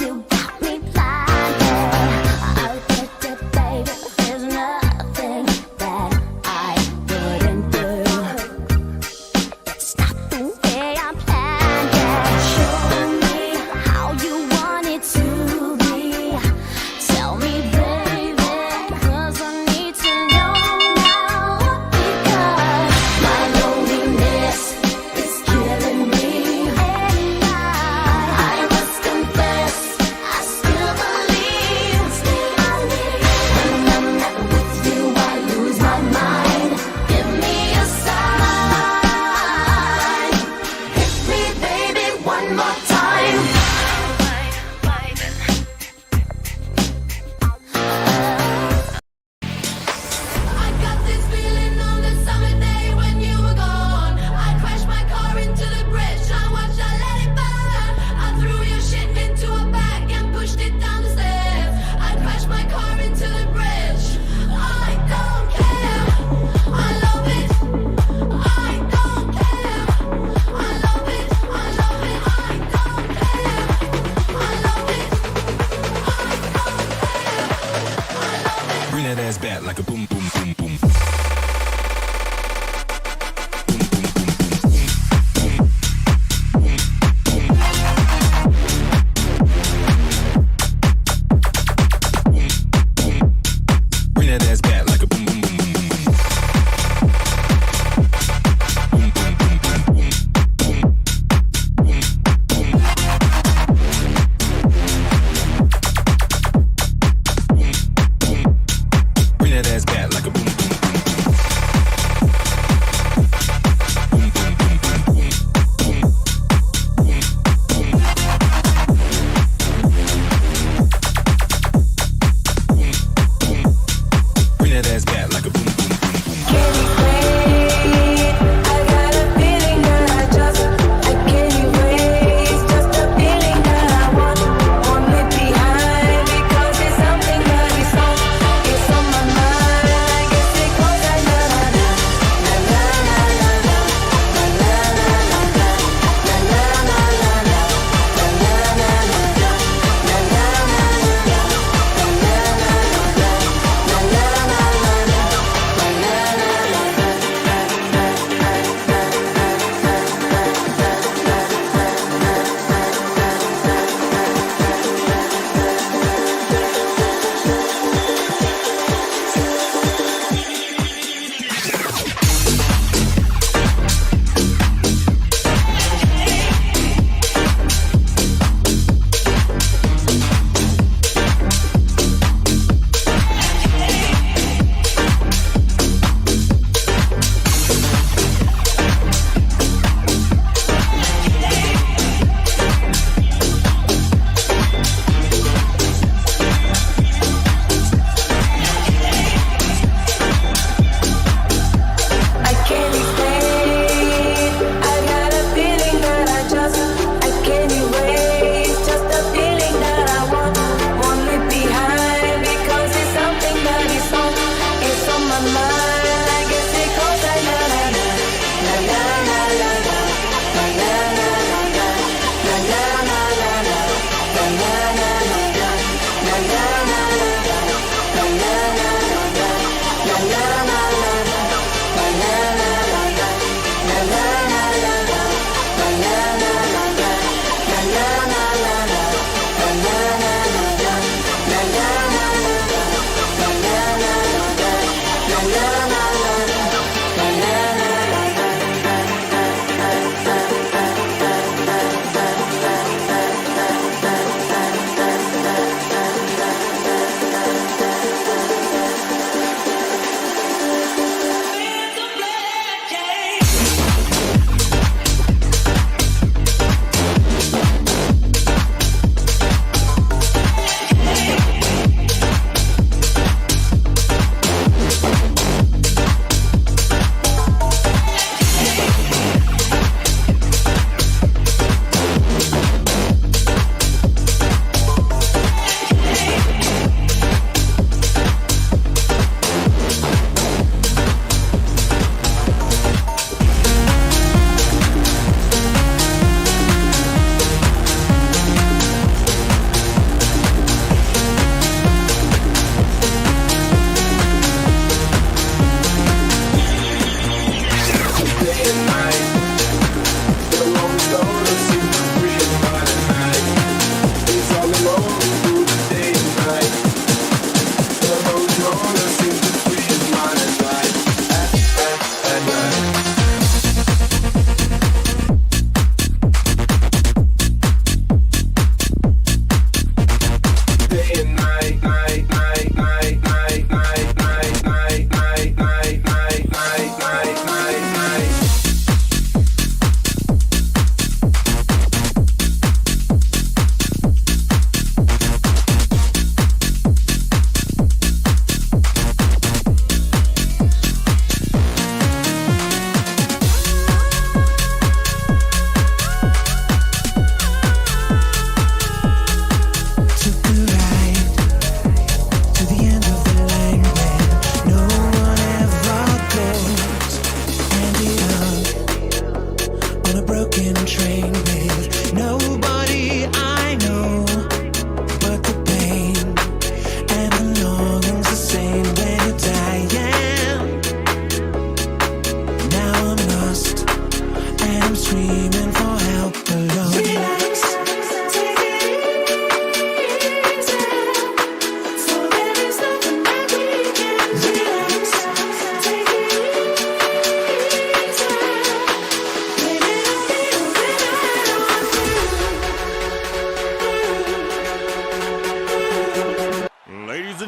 you got me blinded. I'll get it, baby. There's nothing that I wouldn't do. It's not the way I planned it. Show me how you want it to be. Tell me, baby, 'cause I need to know now. Because my loneliness is killing me, and I must confess, I still believe. When I'm not with you, I lose my mind. Give me a sign. Hit me, baby, one more time. I got this feeling on the summer day when you were gone. I crashed my car into the bridge. I watched, I let it burn. I threw your shit into a bag and pushed it down the stairs. I crashed my car into the bridge. I don't care. I love it. I don't care. I love it. I love it. I don't care. I love it. I don't care. I love it. Bring that ass back like a boom, boom, boom, boom. Bring that ass back like a boom, boom, boom, boom, boom, boom. Boom, boom, boom, boom, boom, boom, boom, boom. Bring that ass back like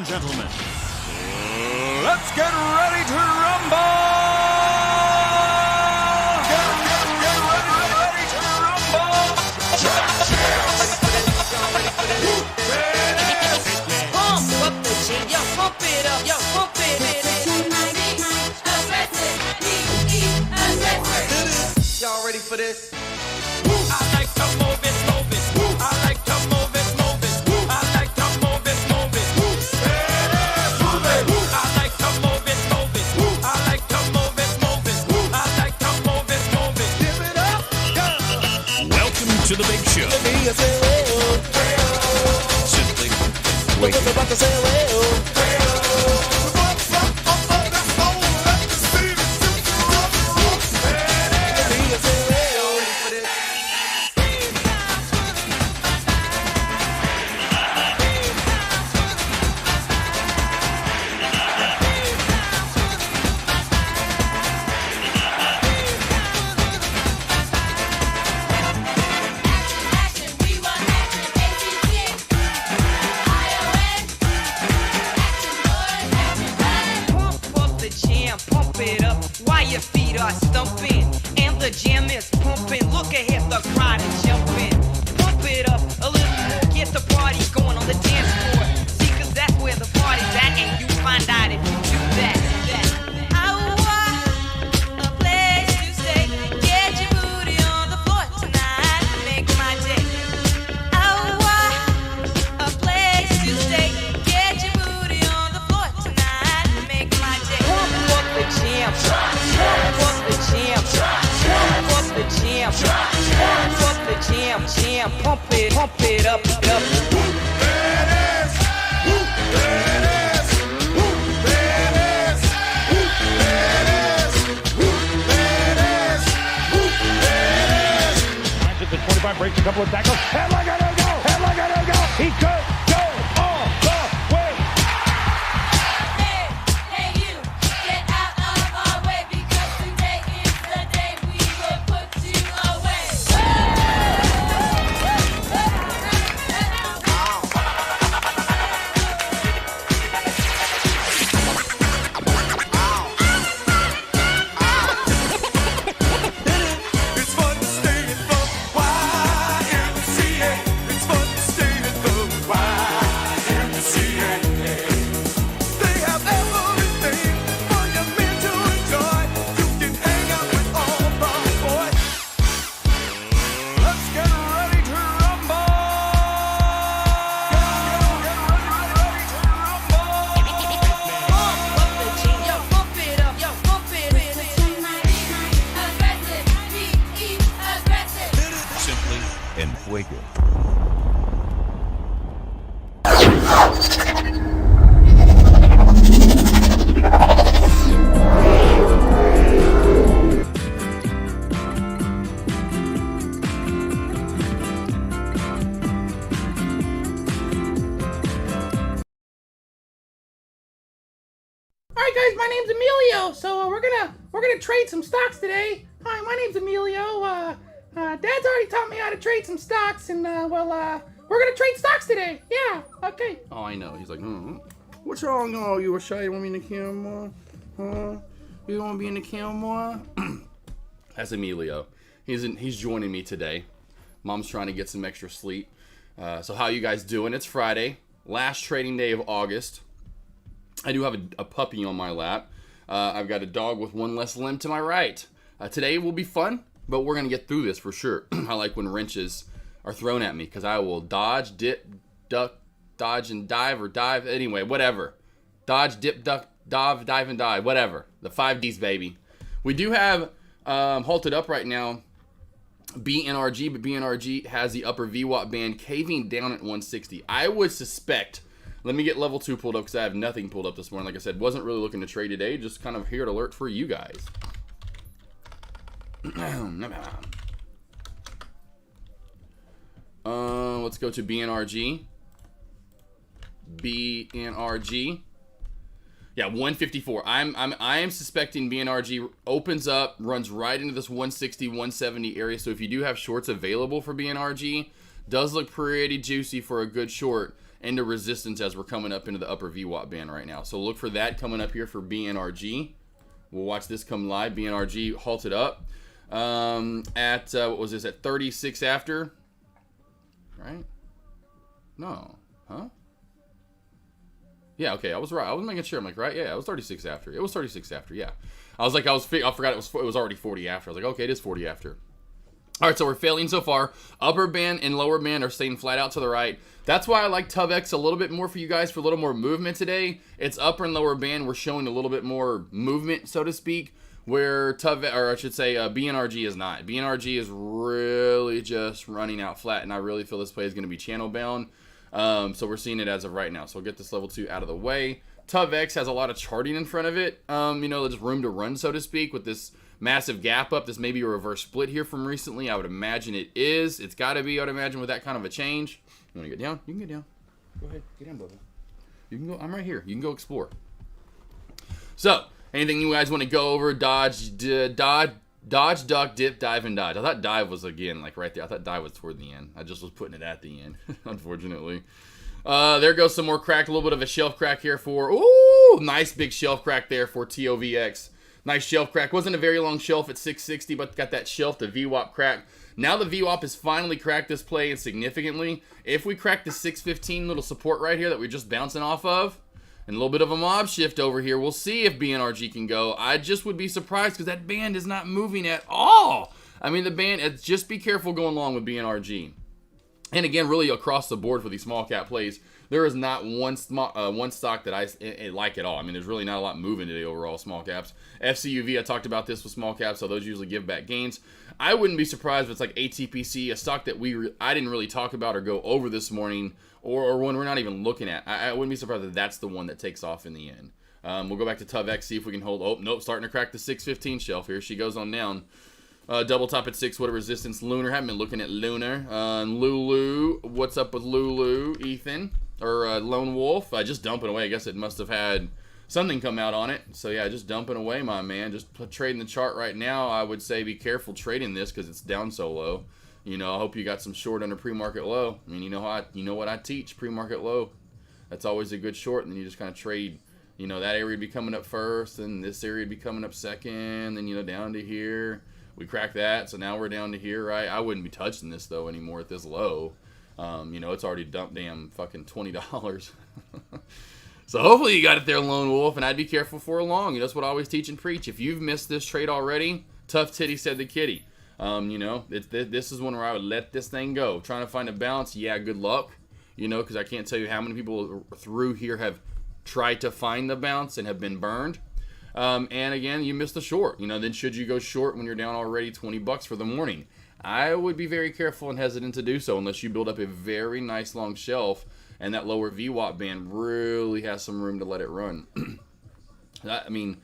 and gentlemen, let's get ready to rumble! Get ready to rumble! Pump up the jam, yo, pump it up, yo, pump it. Y'all ready for this? I like to move it, move it. I like to move it, move it. I like to move it, move it. Move it. I like to move it, move it. I like to move it, move it. I like to move it, move it. Give it up, go. Welcome to the big show. Simply wait. Pump up the jam, pump it up while your feet are stumping. And the jam is pumping. Look ahead, the crowd is jumping. Pump it up a little more, get the party going on the dance floor. See, 'cause that's where the party's at, and you find out if you do that. I want a place to stay. Get your booty on the floor tonight. Make my day. I want a place to stay. Get your booty on the floor tonight. Make my day. Pump up the jam. Pump up the jam. Pump up the jam. Pump up the jam. Jam. Pump it up, up. At the 25, breaks a couple of tackles. Headlock, gotta go! Headlock, gotta go! He could go all the way! Hey, hey you, get out of our way because today is the day we will put you away. It's fun to stay at the YMCA. It's fun to stay at the YMCA. They have everything for your men to enjoy. You can hang out with all the boys. Let's get ready to rumble. Get ready to rumble. Pump up the jam, yo, pump it up, yo, pump it. Aggressive, be aggressive. Simply en fuego. All right, guys, my name's Emilio. So we're gonna trade some stocks today. Hi, my name's Emilio. Dad's already taught me how to trade some stocks, and we're gonna trade stocks today. Yeah. Okay. Oh, I know. He's like, what's wrong? Oh, you were shy. You want me in the camera? Huh? You want to be in the camera? That's Emilio. He's joining me today. Mom's trying to get some extra sleep. So how you guys doing? It's Friday, last trading day of August. I do have a puppy on my lap. I've got a dog with one less limb to my right. Today will be fun, but we're going to get through this for sure. I like when wrenches are thrown at me because I will dodge, dip, duck, dodge, and dive, or dive. Anyway, whatever. Dodge, dip, duck, dive, and dive. Whatever. The 5Ds, baby. We do have halted up right now BNRG, but BNRG has the upper VWAP band caving down at 160. I would suspect... Let me get level 2 pulled up because I have nothing pulled up this morning. Like I said, wasn't really looking to trade today. Just kind of here to alert for you guys. Let's go to BNRG. BNRG. Yeah, 154. I am suspecting BNRG opens up, runs right into this 160, 170 area. So if you do have shorts available for BNRG, Does look pretty juicy for a good short into resistance as we're coming up into the upper VWAP band right now. So look for that coming up here for BNRG. We'll watch this come live. BNRG halted up at, what was this, at 36 after? Right? No. Huh? Yeah, okay, I was right. I was making sure. I'm like, right? Yeah, it was 36 after. It was 36 after, yeah. I was like, I forgot it was already 40 after. I was like, okay, it is 40 after. All right, so we're failing so far. Upper band and lower band are staying flat out to the right. That's why I like TUVX a little bit more for you guys for a little more movement today. It's upper and lower band. We're showing a little bit more movement, so to speak, where BNRG is not. BNRG is really just running out flat, and I really feel this play is going to be channel bound. So we're seeing it as of right now. So we'll get this level 2 out of the way. TUVX has a lot of charting in front of it. Just room to run, so to speak, with this massive gap up. This may be a reverse split here from recently. I would imagine it is. It's got to be, I would imagine, with that kind of a change. You want to get down? You can get down. Go ahead. Get down, Bubba. You can go. I'm right here. You can go explore. So, anything you guys want to go over? Dodge, duck, dip, dive, and dodge. I thought dive was, again, like right there. I thought dive was toward the end. I just was putting it at the end, unfortunately. There goes some more crack. A little bit of a shelf crack here for, ooh, nice big shelf crack there for TOVX. Nice shelf crack. Wasn't a very long shelf at 660, but got that shelf, the VWAP crack. Now the VWAP has finally cracked this play and significantly. If we crack the 615 little support right here that we're just bouncing off of, and a little bit of a mob shift over here, we'll see if BNRG can go. I just would be surprised because that band is not moving at all. I mean, the band, just be careful going along with BNRG. And again, really across the board for these small cap plays, there is not one stock that I like at all. I mean, there's really not a lot moving today overall, small caps. FCUV, I talked about this with small caps, so those usually give back gains. I wouldn't be surprised if it's like ATPC, a stock that I didn't really talk about or go over this morning, or one we're not even looking at. I wouldn't be surprised if that's the one that takes off in the end. We'll go back to TUVX, see if we can hold. Oh, nope, starting to crack the 615 shelf here. She goes on down. Double top at 6, what a resistance. Lunar, haven't been looking at Lunar. Lulu, what's up with Lulu, Ethan? Or Lone Wolf, just dumping away. I guess it must have had something come out on it. So yeah, just dumping away, my man. Just trading the chart right now. I would say be careful trading this because it's down so low. I hope you got some short under pre-market low. I mean, you know what I teach, pre-market low. That's always a good short, and then you just kind of trade. That area would be coming up first, and this area would be coming up second, then down to here. We cracked that, so now we're down to here, right? I wouldn't be touching this, though, anymore at this low. It's already dumped damn fucking $20. So hopefully you got it there, Lone Wolf, and I'd be careful for a long. That's what I always teach and preach. If you've missed this trade already, tough titty, said the kitty. This is one where I would let this thing go. Trying to find a balance, yeah, good luck. Because I can't tell you how many people through here have tried to find the bounce and have been burned. And again, you missed the short. Then should you go short when you're down already $20 for the morning? I would be very careful and hesitant to do so unless you build up a very nice long shelf and that lower VWAP band really has some room to let it run. I mean,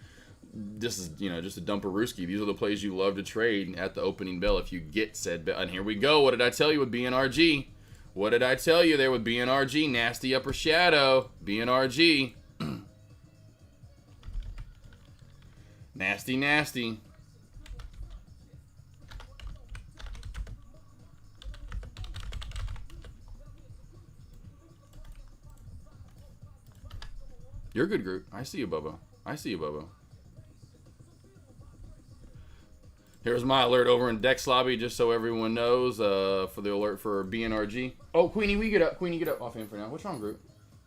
this is, just a dumperooski. These are the plays you love to trade at the opening bell if you get said bell. And here we go. What did I tell you with BNRG? What did I tell you there with BNRG? Nasty upper shadow. BNRG. Nasty, nasty. You're a good group. I see you, Bubba. I see you, Bubba. Here's my alert over in Dex Lobby, just so everyone knows, for the alert for BNRG. Oh, Queenie, we get up. Queenie, get up off him for now. What's wrong, group?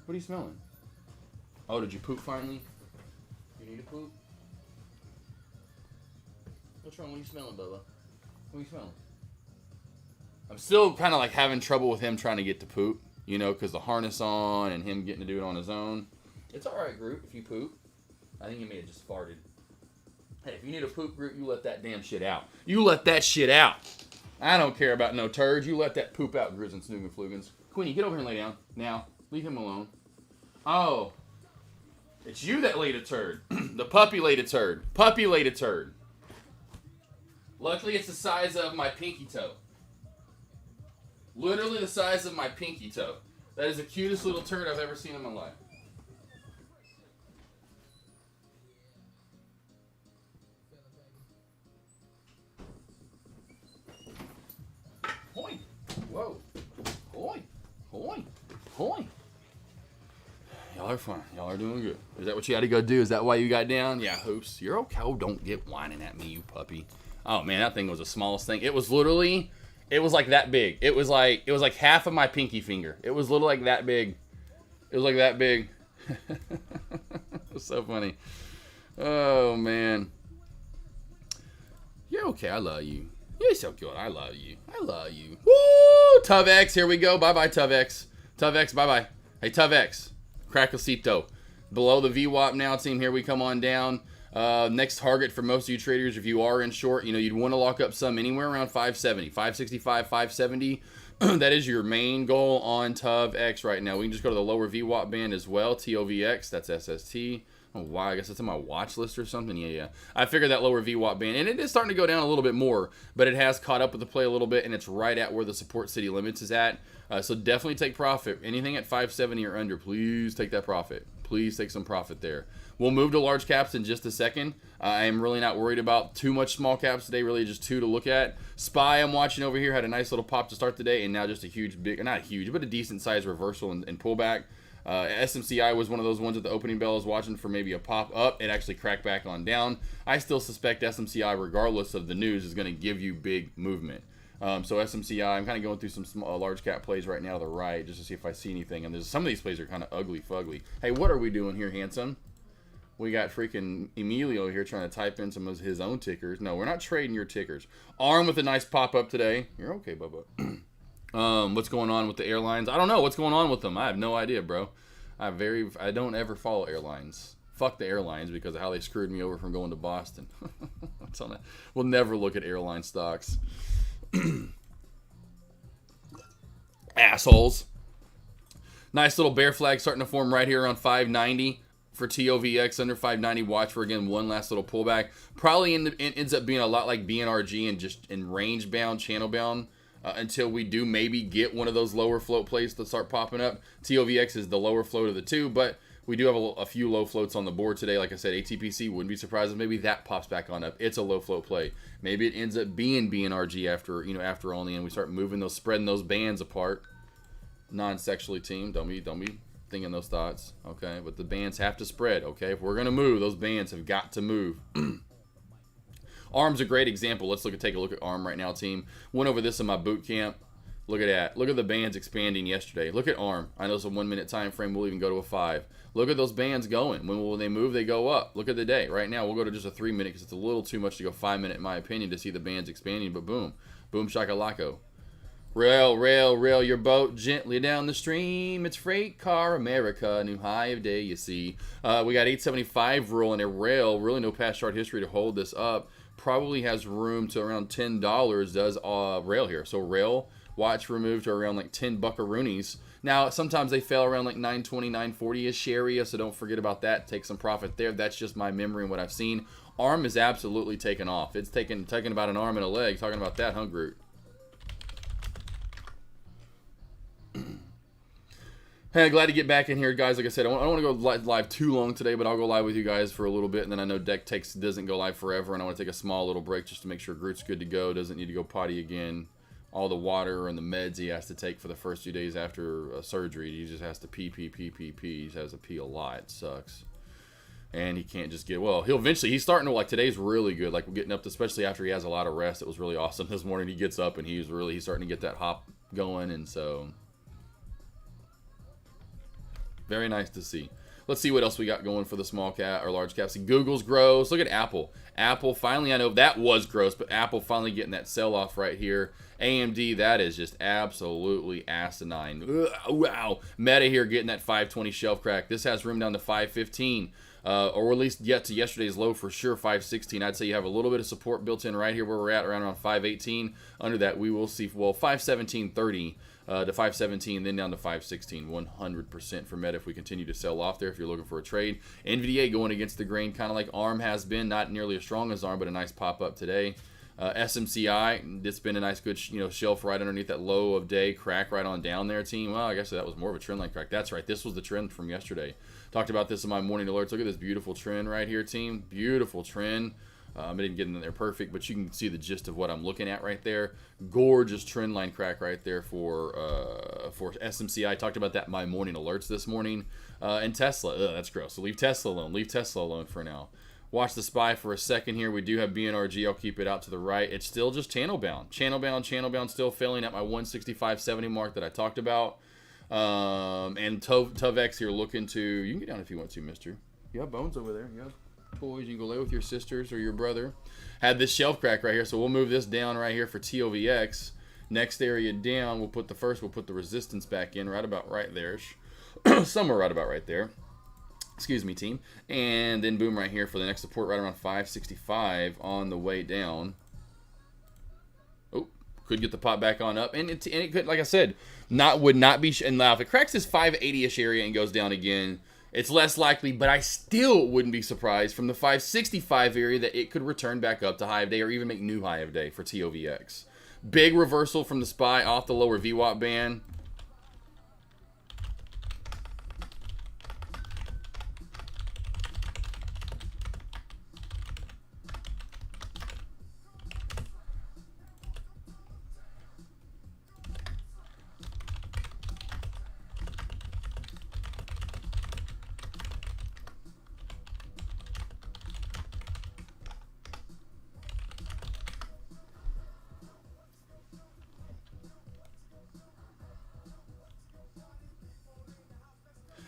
What are you smelling? Oh, did you poop finally? You need to poop? What's wrong? What are you smelling, Bubba? What are you smelling? I'm still kind of like having trouble with him trying to get to poop, because the harness on and him getting to do it on his own. It's alright, group, if you poop. I think you may have just farted. Hey, if you need a poop, group, you let that damn shit out. You let that shit out. I don't care about no turds. You let that poop out, Grizz and Snoogan Queenie, get over here and lay down. Now, leave him alone. Oh. It's you that laid a turd. The puppy laid a turd. Puppy laid a turd. Luckily, it's the size of my pinky toe. Literally the size of my pinky toe. That is the cutest little turd I've ever seen in my life. Point. Whoa. Holy. Y'all are fine. Y'all are doing good. Is that what you had to go do? Is that why you got down? Yeah, hoops. You're okay. Oh, don't get whining at me, you puppy. Oh, man, that thing was the smallest thing. It was literally, it was like that big. It was like half of my pinky finger. It was literally like that big. It was like that big. It was so funny. Oh, man. You're okay. I love you. You're so good. I love you. I love you. Woo! TuvX, here we go. Bye-bye, TuvX. TuvX, bye-bye. Hey, TuvX. Cracklecito. Below the VWAP now, team. Here we come on down. Next target for most of you traders, if you are in short, you'd want to lock up some anywhere around 570. 565, 570. That is your main goal on TuvX right now. We can just go to the lower VWAP band as well. TOVX, that's SST. Oh, wow, I guess it's on my watch list or something. Yeah. I figured that lower VWAP band, and it is starting to go down a little bit more, but it has caught up with the play a little bit, and it's right at where the support city limits is at. So definitely take profit. Anything at 570 or under, please take that profit. Please take some profit there. We'll move to large caps in just a second. I am really not worried about too much small caps today, really just two to look at. SPY I'm watching over here had a nice little pop to start the day, and now just a huge, not huge, but a decent size reversal and pullback. SMCI was one of those ones at the opening bell I was watching for maybe a pop up. It actually cracked back on down. I still suspect SMCI, regardless of the news, is going to give you big movement. So SMCI, I'm kind of going through some small, large cap plays right now to the right just to see if I see anything. And there's some of these plays are kind of ugly fugly. Hey, what are we doing here, handsome? We got freaking Emilio here trying to type in some of his own tickers. No, we're not trading your tickers. ARM with a nice pop up today. You're okay, Bubba. What's going on with the airlines? I don't know what's going on with them. I have no idea, bro. I don't ever follow airlines. Fuck the airlines because of how they screwed me over from going to Boston. We'll never look at airline stocks. Assholes. Nice little bear flag starting to form right here around 590 for TOVX under 590. Watch for again one last little pullback. Probably ends up being a lot like BNRG and just in range bound, channel bound. Until we do maybe get one of those lower float plays to start popping up. TOVX is the lower float of the two, but we do have a few low floats on the board today. Like I said, ATPC, wouldn't be surprised if maybe that pops back on up. It's a low float play. Maybe it ends up being BNRG after only, and we start spreading those bands apart. Non-sexually team, don't be thinking those thoughts, okay? But the bands have to spread, okay? If we're gonna move, those bands have got to move. ARM's a great example. Let's take a look at ARM right now, team. Went over this in my boot camp. Look at that. Look at the bands expanding yesterday. Look at ARM. I know it's a 1 minute time frame. We'll even go to a 5. Look at those bands going. When they move, they go up. Look at the day. Right now, we'll go to just a 3 minute because it's a little too much to go 5 minute, in my opinion, to see the bands expanding. But boom. Boom shakalako. Rail your boat gently down the stream. It's Freight Car America, new high of day, you see. We got 875 rolling a rail. Really no past chart history to hold this up. Probably has room to around $10 does rail here. So rail, watch remove to around like 10 buckaroonies. Now, sometimes they fell around like 920, 940-ish area, so don't forget about that. Take some profit there. That's just my memory and what I've seen. ARM is absolutely taken off. It's taking about an arm and a leg. Talking about that, huh, Groot? Hey, glad to get back in here, guys. Like I said, I don't want to go live too long today, but I'll go live with you guys for a little bit, and then I know Deck doesn't go live forever, and I want to take a small little break just to make sure Groot's good to go, doesn't need to go potty again. All the water and the meds he has to take for the first few days after surgery, he just has to pee. He just has to pee a lot. It sucks. And he can't just he's starting to, like, today's really good, like, getting up to, especially after he has a lot of rest. It was really awesome this morning. He gets up, and he's starting to get that hop going, and so... very nice to see. Let's see what else we got going for the small cap or large caps. Google's gross. Look at Apple. Apple finally, I know that was gross, but Apple finally getting that sell-off right here. AMD, that is just absolutely asinine. Ugh, wow. Meta here getting that 520 shelf crack. This has room down to 515. Or at least yet to yesterday's low for sure, 516. I'd say you have a little bit of support built in right here where we're at, around 518. Under that, we will see, 517.30 to 517, then down to 516. 100% for Meta if we continue to sell off there if you're looking for a trade. NVDA going against the grain, kind of like ARM has been. Not nearly as strong as ARM, but a nice pop-up today. SMCI, it's been a nice good shelf right underneath that low of day crack right on down there, team. Well, I guess that was more of a trend line crack. That's right. This was the trend from yesterday. Talked about this in my morning alerts. Look at this beautiful trend right here, team. Beautiful trend. I didn't get in there perfect, but you can see the gist of what I'm looking at right there. Gorgeous trend line crack right there for SMCI. I talked about that in my morning alerts this morning. And Tesla, that's gross. So leave Tesla alone. Leave Tesla alone for now. Watch the SPY for a second here. We do have BNRG. I'll keep it out to the right. It's still just channel bound. Channel bound, still failing at my 165.70 mark that I talked about. And TOVX here looking to, you can get down if you want to, mister. You have bones over there. You have toys. You can go lay with your sisters or your brother. Had this shelf crack right here, so we'll move this down right here for TOVX. Next area down, we'll put the resistance back in right about right there. Somewhere right about right there. Excuse me, team. And then boom right here for the next support right around 565 on the way down. Oh, could get the pop back on up. And it could, like I said, would not be, and now if it cracks this 580-ish area and goes down again, it's less likely, but I still wouldn't be surprised from the 565 area that it could return back up to high of day or even make new high of day for TOVX. Big reversal from the SPY off the lower VWAP band.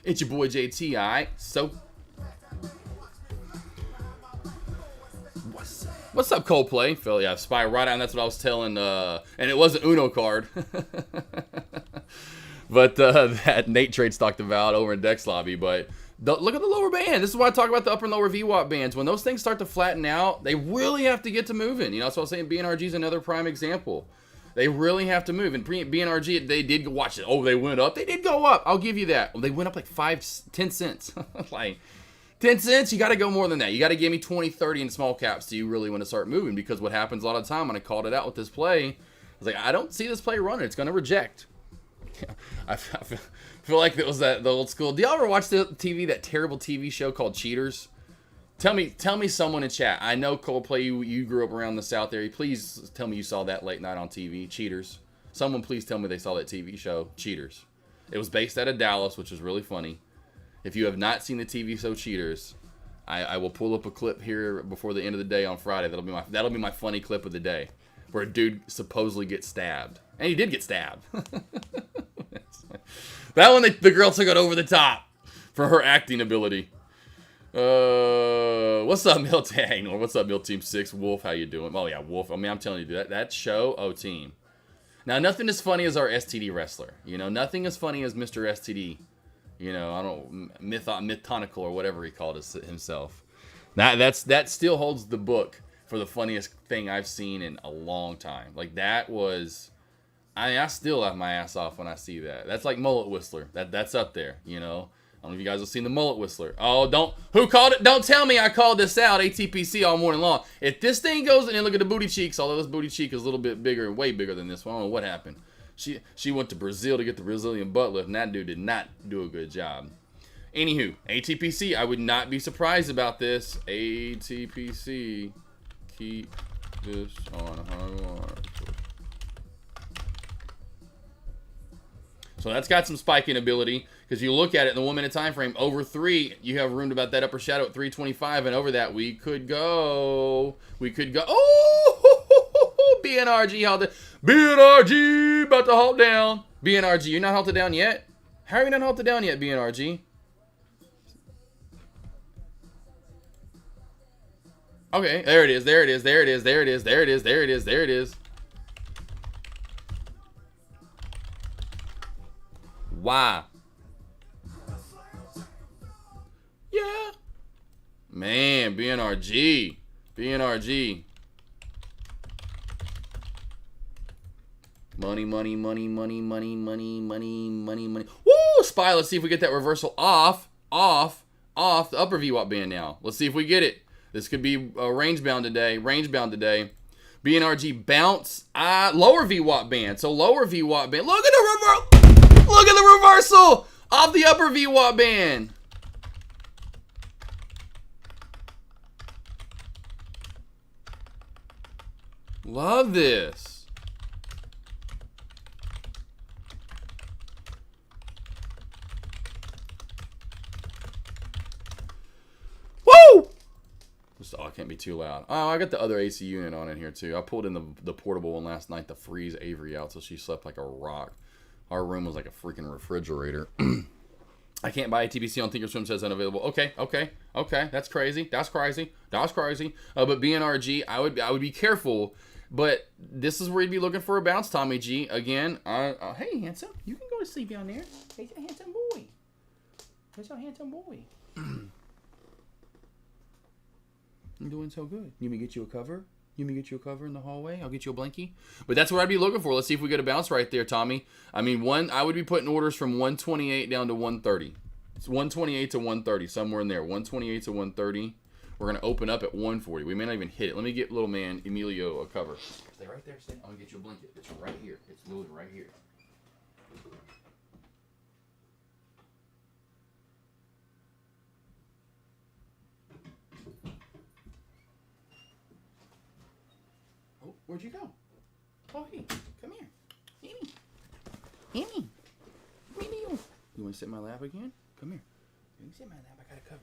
It's your boy JT, alright? So, what's up, Coldplay? Phil, yeah, SPY right on. That's what I was telling, and it was an Uno card. But that Nate Trades talked about over in Dex Lobby. But look at the lower band. This is why I talk about the upper and lower VWAP bands. When those things start to flatten out, they really have to get to moving. You know, that's what I was saying. BNRG is another prime example. They really have to move. And BNRG, they did watch it. Oh, they went up. They did go up. I'll give you that. Well, they went up like 10 cents. Like 10 cents, you got to go more than that. You got to give me 20, 30 in small caps. Do you really want to start moving? Because what happens a lot of the time when I called it out with this play, I was like, I don't see this play running. It's going to reject. I feel like it was the old school. Do y'all ever watch that terrible TV show called Cheaters? Tell me someone in chat. I know Coldplay, you grew up around the South area. Please tell me you saw that late night on TV, Cheaters. Someone please tell me they saw that TV show, Cheaters. It was based out of Dallas, which is really funny. If you have not seen the TV show Cheaters, I will pull up a clip here before the end of the day on Friday. That'll be my funny clip of the day, where a dude supposedly gets stabbed, and he did get stabbed. That one, the girl took it over the top for her acting ability. What's up, Mill Tang? Or what's up, Mill Team 6? Wolf, how you doing? Oh, yeah, Wolf. I mean, I'm telling you, that show, oh, team. Now, nothing as funny as our STD wrestler. You know, nothing as funny as Mr. STD. You know, I don't, mythonical or whatever he called himself. That still holds the book for the funniest thing I've seen in a long time. Like, that was, I still laugh my ass off when I see that. That's like Mullet Whistler. That's up there, you know. I don't know if you guys have seen the Mullet Whistler. Oh, who called it? Don't tell me I called this out, ATPC, all morning long. If this thing goes, and then look at the booty cheeks, although this booty cheek is a little bit bigger, way bigger than this one. I don't know what happened. She went to Brazil to get the Brazilian butt lift, and that dude did not do a good job. Anywho, ATPC, I would not be surprised about this. ATPC, keep this on high. So that's got some spiking ability, because you look at it in the 1 minute time frame, over 3, you have room about that upper shadow at 325, and over that we could go. Oh, BNRG halted. BNRG about to halt down. BNRG, you're not halted down yet? How are you not halted down yet, BNRG? Okay, there it is. Why? Yeah. Man, BNRG. Money. Woo! SPY, let's see if we get that reversal off the upper VWAP band now. Let's see if we get it. This could be range bound today. BNRG bounce. Lower VWAP band. So lower VWAP band. Look at the reversal off the upper VWAP band. Love this. Woo! Oh, I can't be too loud. Oh, I got the other AC unit on in here too. I pulled in the portable one last night to freeze Avery out so she slept like a rock. Our room was like a freaking refrigerator. I can't buy a TBC on Thinkorswim, says unavailable. Okay. That's crazy. But BNRG, I would be careful. But this is where you'd be looking for a bounce, Tommy G. Again, hey, handsome. You can go to sleep down there. Hey, handsome boy. Where's your handsome boy? I'm doing so good. You may get you a cover? You may get you a cover in the hallway? I'll get you a blankie. But that's what I'd be looking for. Let's see if we get a bounce right there, Tommy. I mean, I would be putting orders from 128 down to 130. It's 128 to 130, somewhere in there. 128 to 130. We're going to open up at 140. We may not even hit it. Let me get little man Emilio a cover. Stay right there. Stay. I'm going to get you a blanket. It's right here. It's literally right here. Oh, where'd you go? Oh, hey, come here. Amy. Emilio. You want to sit in my lap again? Come here. You can sit in my lap. I got a cover.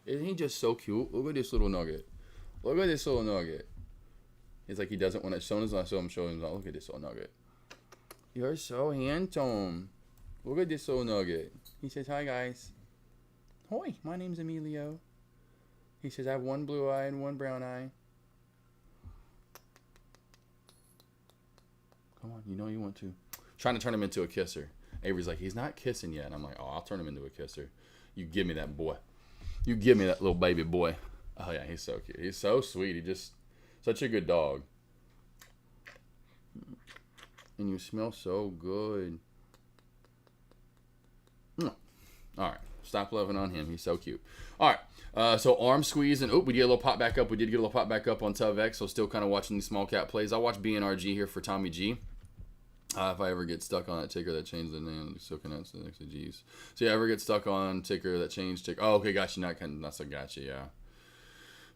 Isn't he just so cute? Look at this little nugget. It's like he doesn't want to. As soon as I saw him show him, look at this little nugget. You're so handsome. Look at this little nugget. He says, hi, guys. Hoi, my name's Emilio. He says, I have one blue eye and one brown eye. Come on, you know you want to. Trying to turn him into a kisser. Avery's like, he's not kissing yet. And I'm like, oh, I'll turn him into a kisser. You give me that boy. You give me that little baby boy. Oh, yeah, he's so cute. He's so sweet. He just, such a good dog. And you smell so good. All right. Stop loving on him. He's so cute. All right. So arm squeeze. And, we did a little pop back up. We did get a little pop back up on Tuv X. So still kind of watching these small cap plays. I'll watch BNRG here for Tommy G. If I ever get stuck on that ticker that changed the name, still connects to the next G's. So you ever get stuck on ticker that changed ticker? Oh, okay, gotcha. Not so gotcha. Yeah.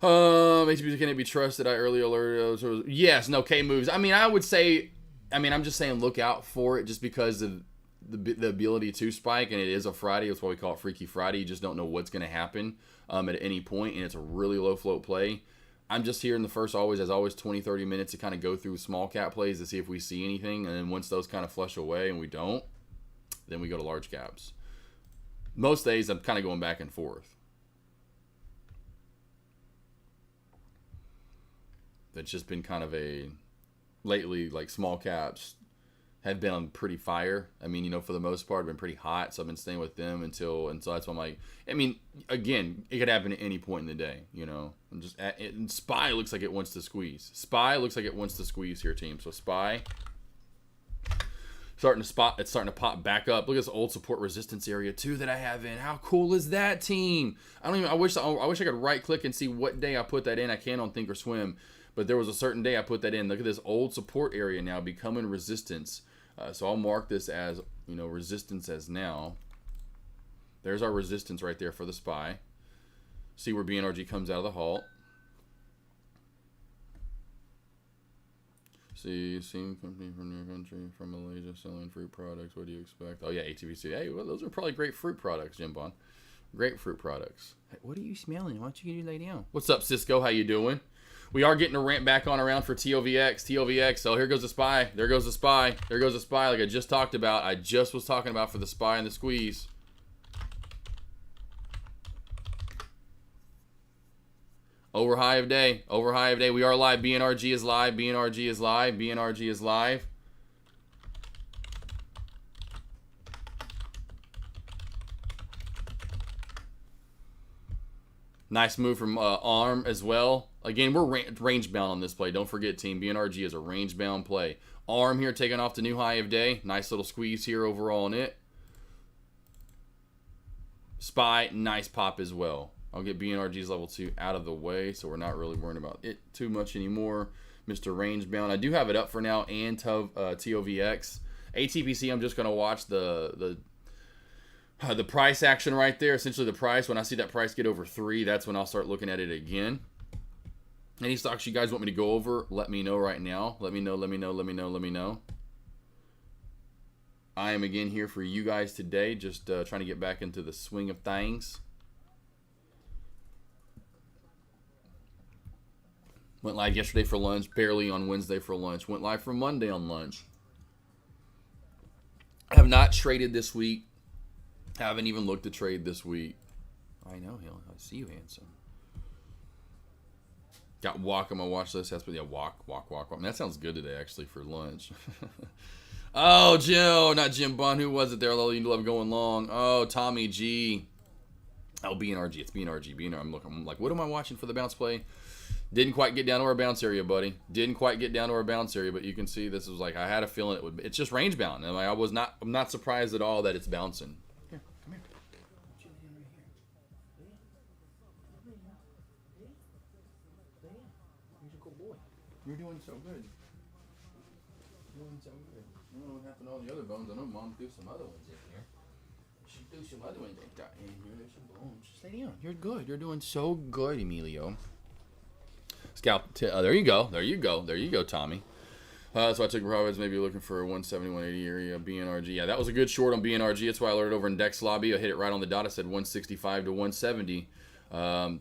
HBC, can it be trusted? I early alerted. Yes. No. K moves. I mean, I would say. I mean, I'm just saying, look out for it, just because of the ability to spike, and it is a Friday. That's why we call it Freaky Friday. You just don't know what's going to happen at any point, and it's a really low float play. I'm just here in the first, as always, 20, 30 minutes to kind of go through small cap plays to see if we see anything. And then once those kind of flush away and we don't, then we go to large caps. Most days I'm kind of going back and forth. That's just been kind of lately, like small caps have been on pretty fire. I mean, for the most part, been pretty hot. So I've been staying with them until that's why I'm like, I mean, again, it could happen at any point in the day, I'm just and SPY looks like it wants to squeeze. SPY looks like it wants to squeeze here, team. So SPY it's starting to pop back up. Look at this old support resistance area too that I have in. How cool is that, team? I wish I could right click and see what day I put that in. I can on Thinkorswim, but there was a certain day I put that in. Look at this old support area now becoming resistance. So I'll mark this as, resistance as now. There's our resistance right there for the SPY. See where BNRG comes out of the halt. See, same company from your country, from Malaysia, selling fruit products. What do you expect? Oh, yeah, ATVC. Hey, well, those are probably grapefruit products, Jim Bond. Grapefruit products. Hey, what are you smelling? Why don't you lay down? What's up, Cisco? How you doing? We are getting a ramp back on around for TOVX. So here goes the SPY. There goes the SPY. There goes the SPY like I just talked about. I just was talking about for the SPY and the squeeze. Over high of day. We are live. BNRG is live. BNRG is live. Nice move from ARM as well. Again, we're range bound on this play. Don't forget, team. BNRG is a range bound play. ARM here taking off the new high of day. Nice little squeeze here overall on it. SPY, nice pop as well. I'll get BNRG's level 2 out of the way, so we're not really worrying about it too much anymore. Mr. Range Bound. I do have it up for now, and TOVX. ATPC, I'm just going to watch the price action right there. Essentially the price. When I see that price get over 3, that's when I'll start looking at it again. Any stocks you guys want me to go over, let me know right now. Let me know. I am again here for you guys today, just trying to get back into the swing of things. Went live yesterday for lunch, barely on Wednesday for lunch. Went live for Monday on lunch. I have not traded this week. Haven't even looked to trade this week. I know, Hill. I see you, handsome. Got walk on my watch list. That's what, yeah, walk. I mean, that sounds good today, actually, for lunch. Oh, Joe, not Jim Bond. Who was it there? You love going long. Oh, Tommy G. Oh, BNRG. It's BNRG. I'm like, what am I watching for the bounce play? Didn't quite get down to our bounce area, buddy. Didn't quite get down to our bounce area, but you can see this was like, I had a feeling it would. It's just range bound. And I'm not surprised at all that it's bouncing. Here, come here. You're doing so good. I don't know what happened to all the other bones. I know Mom threw some other ones in here. She threw some other ones in here. There's some bones. Just lay down. You're good. You're doing so good, Emilio. Scalp. There you go, Tommy. So I took profits, maybe looking for a 170, 180 area. BNRG. Yeah, that was a good short on BNRG. That's why I alerted over in Dex Lobby. I hit it right on the dot. I said 165 to 170.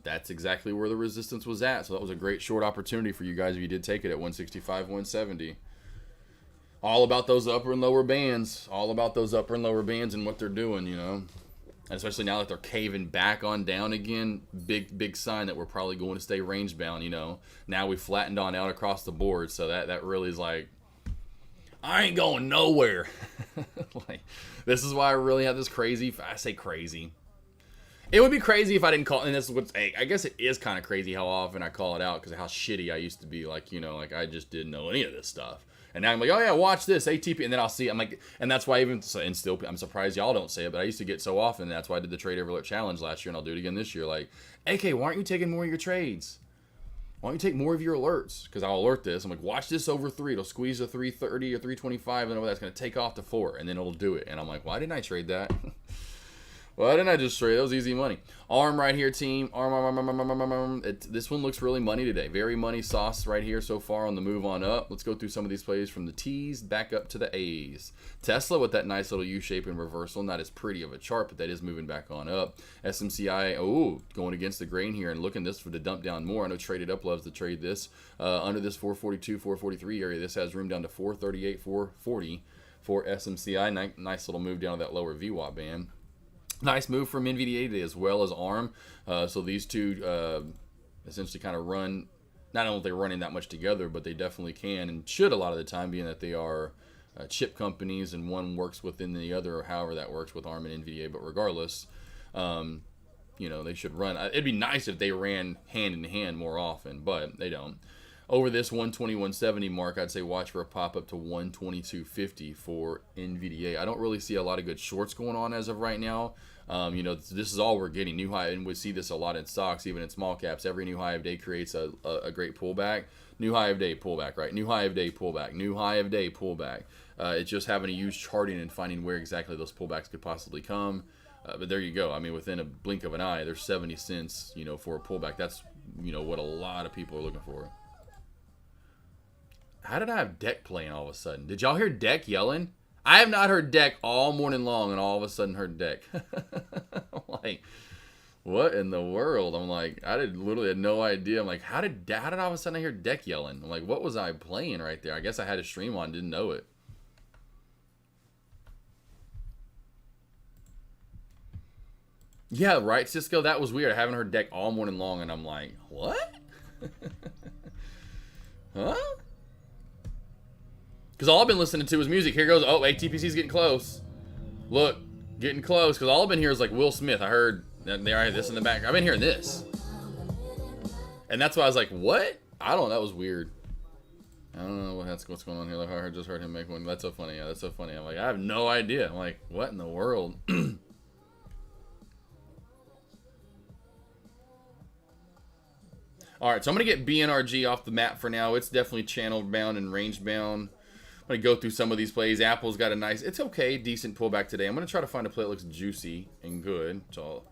That's exactly where the resistance was at. So that was a great short opportunity for you guys if you did take it at 165, 170. All about those upper and lower bands. All about those upper and lower bands and what they're doing, you know. And especially now that they're caving back on down again, big sign that we're probably going to stay range bound, you know. Now we flattened on out across the board, so that really is like, I ain't going nowhere. Like, this is why I really have this crazy, I say crazy. It would be crazy if I didn't call, and this is what's, I guess it is kind of crazy how often I call it out because of how shitty I used to be. Like, you know, like I just didn't know any of this stuff. And now I'm like, oh yeah, watch this ATP, and then I'll see. I'm like, and that's why even and still, I'm surprised y'all don't say it, but I used to get so often. And that's why I did the trade every alert challenge last year, and I'll do it again this year. Like, AK, why aren't you taking more of your trades? Why don't you take more of your alerts? Because I'll alert this. I'm like, watch this over 3. It'll squeeze a 330 or 325, and that's going to take off to 4, and then it'll do it. And I'm like, why didn't I trade that? Why didn't I just trade? That was easy money. Arm right here, team. Arm. This one looks really money today. Very money sauce right here so far on the move on up. Let's go through some of these plays from the T's back up to the A's. Tesla with that nice little U-shape and reversal. Not as pretty of a chart, but that is moving back on up. SMCI, going against the grain here and looking this for the dump down more. I know Traded Up loves to trade this. Under this 442, 443 area, this has room down to 438, 440 for SMCI. Nice little move down to that lower VWAP band. Nice move from NVDA today as well as ARM. So these two essentially kind of run, not only are they running that much together, but they definitely can and should a lot of the time, being that they are chip companies and one works within the other, or however that works with ARM and NVDA. But regardless, you know, they should run. It'd be nice if they ran hand in hand more often, but they don't. Over this 120, 170 mark, I'd say watch for a pop up to 122.50 for NVDA. I don't really see a lot of good shorts going on as of right now. You know, this is all we're getting. New high, and we see this a lot in stocks, even in small caps. Every new high of day creates a great pullback. New high of day pullback, right? New high of day pullback. New high of day pullback. It's just having to use charting and finding where exactly those pullbacks could possibly come. But there you go. I mean, within a blink of an eye, there's 70 cents, you know, for a pullback. That's, you know, what a lot of people are looking for. How did I have Deck playing all of a sudden? Did y'all hear Deck yelling? I have not heard Deck all morning long, and all of a sudden heard Deck. I'm like, what in the world? I'm like, I literally had no idea. I'm like, how did all of a sudden I hear Deck yelling? I'm like, what was I playing right there? I guess I had a stream on, didn't know it. Yeah, right, Cisco. That was weird. I haven't heard Deck all morning long, and I'm like, what? Huh? Because all I've been listening to is music. Here goes, oh, ATPC's getting close. Look, getting close. Because all I've been hearing is like Will Smith. I heard this in the back. I've been hearing this. And that's why I was like, what? I don't know. That was weird. I don't know what's going on here. Like, I just heard him make one. That's so funny. Yeah, that's so funny. I'm like, I have no idea. I'm like, what in the world? All right, so I'm going to get BNRG off the map for now. It's definitely channel bound and range bound. I'm going to go through some of these plays. Apple's got a nice, it's okay, decent pullback today. I'm going to try to find a play that looks juicy and good. So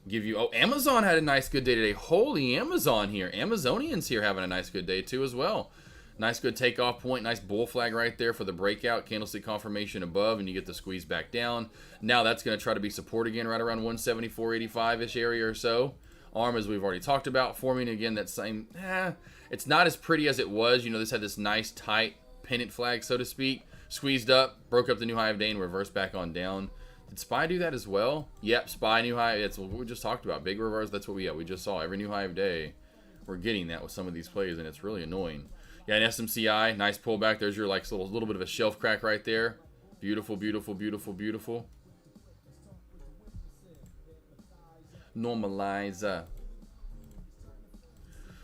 give you... Oh, Amazon had a nice good day today. Holy Amazon here. Amazonians here having a nice good day too as well. Nice good takeoff point. Nice bull flag right there for the breakout. Candlestick confirmation above, and you get the squeeze back down. Now that's going to try to be support again right around 174.85-ish area or so. Arm, as we've already talked about, forming again that same... it's not as pretty as it was. You know, this had this nice tight pennant flag, so to speak. Squeezed up, broke up the new high of day, and reversed back on down. Did SPY do that as well? Yep, SPY new high. That's what we just talked about. Big reverse. That's what we just saw. Every new high of day, we're getting that with some of these plays, and it's really annoying. Yeah, an SMCI, nice pullback. There's your like little bit of a shelf crack right there. Beautiful, beautiful, beautiful, beautiful. Normalize.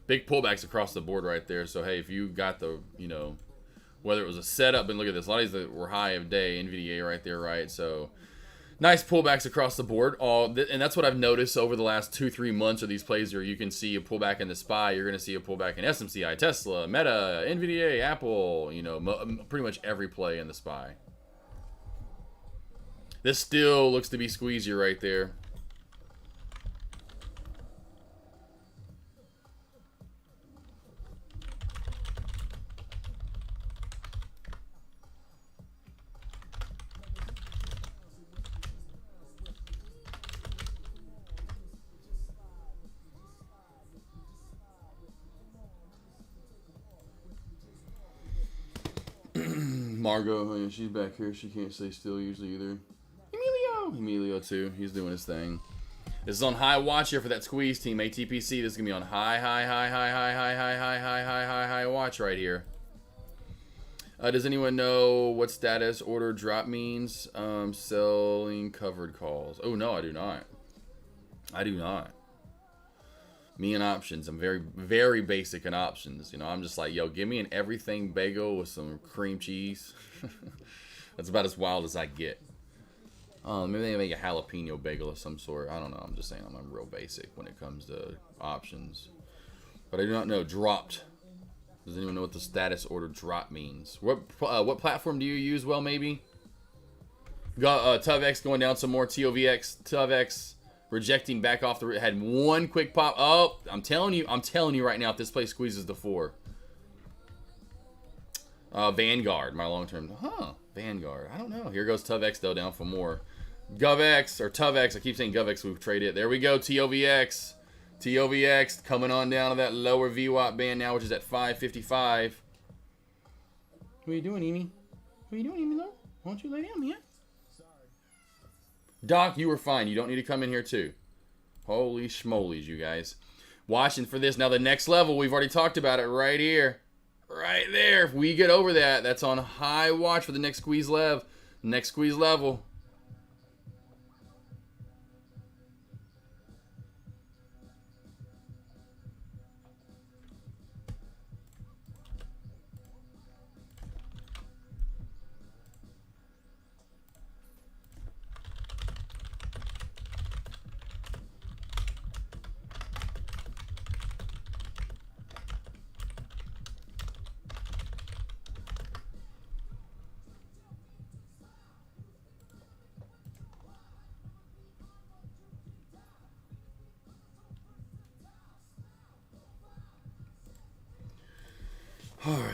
Big pullbacks across the board right there. So hey, if you got the, you know, whether it was a setup, and look at this, a lot of these that were high of day, NVDA right there, right? So nice pullbacks across the board. And that's what I've noticed over the last 2-3 months of these plays where you can see a pullback in the SPY. You're going to see a pullback in SMCI, Tesla, Meta, NVDA, Apple, you know, pretty much every play in the SPY. This still looks to be squeezier right there. Margot, yeah, she's back here. She can't stay still usually either. Emilio too. He's doing his thing. This is on high watch here for that squeeze team. ATPC. This is gonna be on high watch right here. Does anyone know what status order drop means? Selling covered calls. Oh no, I do not. I do not. Me and options. I'm very, very basic in options. You know, I'm just like, yo, give me an everything bagel with some cream cheese. That's about as wild as I get. Maybe they make a jalapeno bagel of some sort. I don't know. I'm just saying I'm real basic when it comes to options. But I do not know. Dropped. Does anyone know what the status order drop means? What platform do you use? Well, maybe. Got TUVX going down some more. TOVX. TUVX. Rejecting back off the... Had one quick pop. Oh, I'm telling you right now, if this play squeezes the 4. Vanguard, my long-term... Vanguard. I don't know. Here goes TUVX, though, down for more. GovX, or TUVX. I keep saying GovX. We've traded it. There we go, TOVX. TOVX coming on down to that lower VWAP band now, which is at 555. What are you doing, Amy? What are you doing, Amy, though? Why don't you lay down, man? Doc, you were fine. You don't need to come in here too. Holy schmolies, you guys. Watching for this. Now the next level, we've already talked about it right here. Right there. If we get over that, that's on high watch for the next squeeze level. Next squeeze level. All right.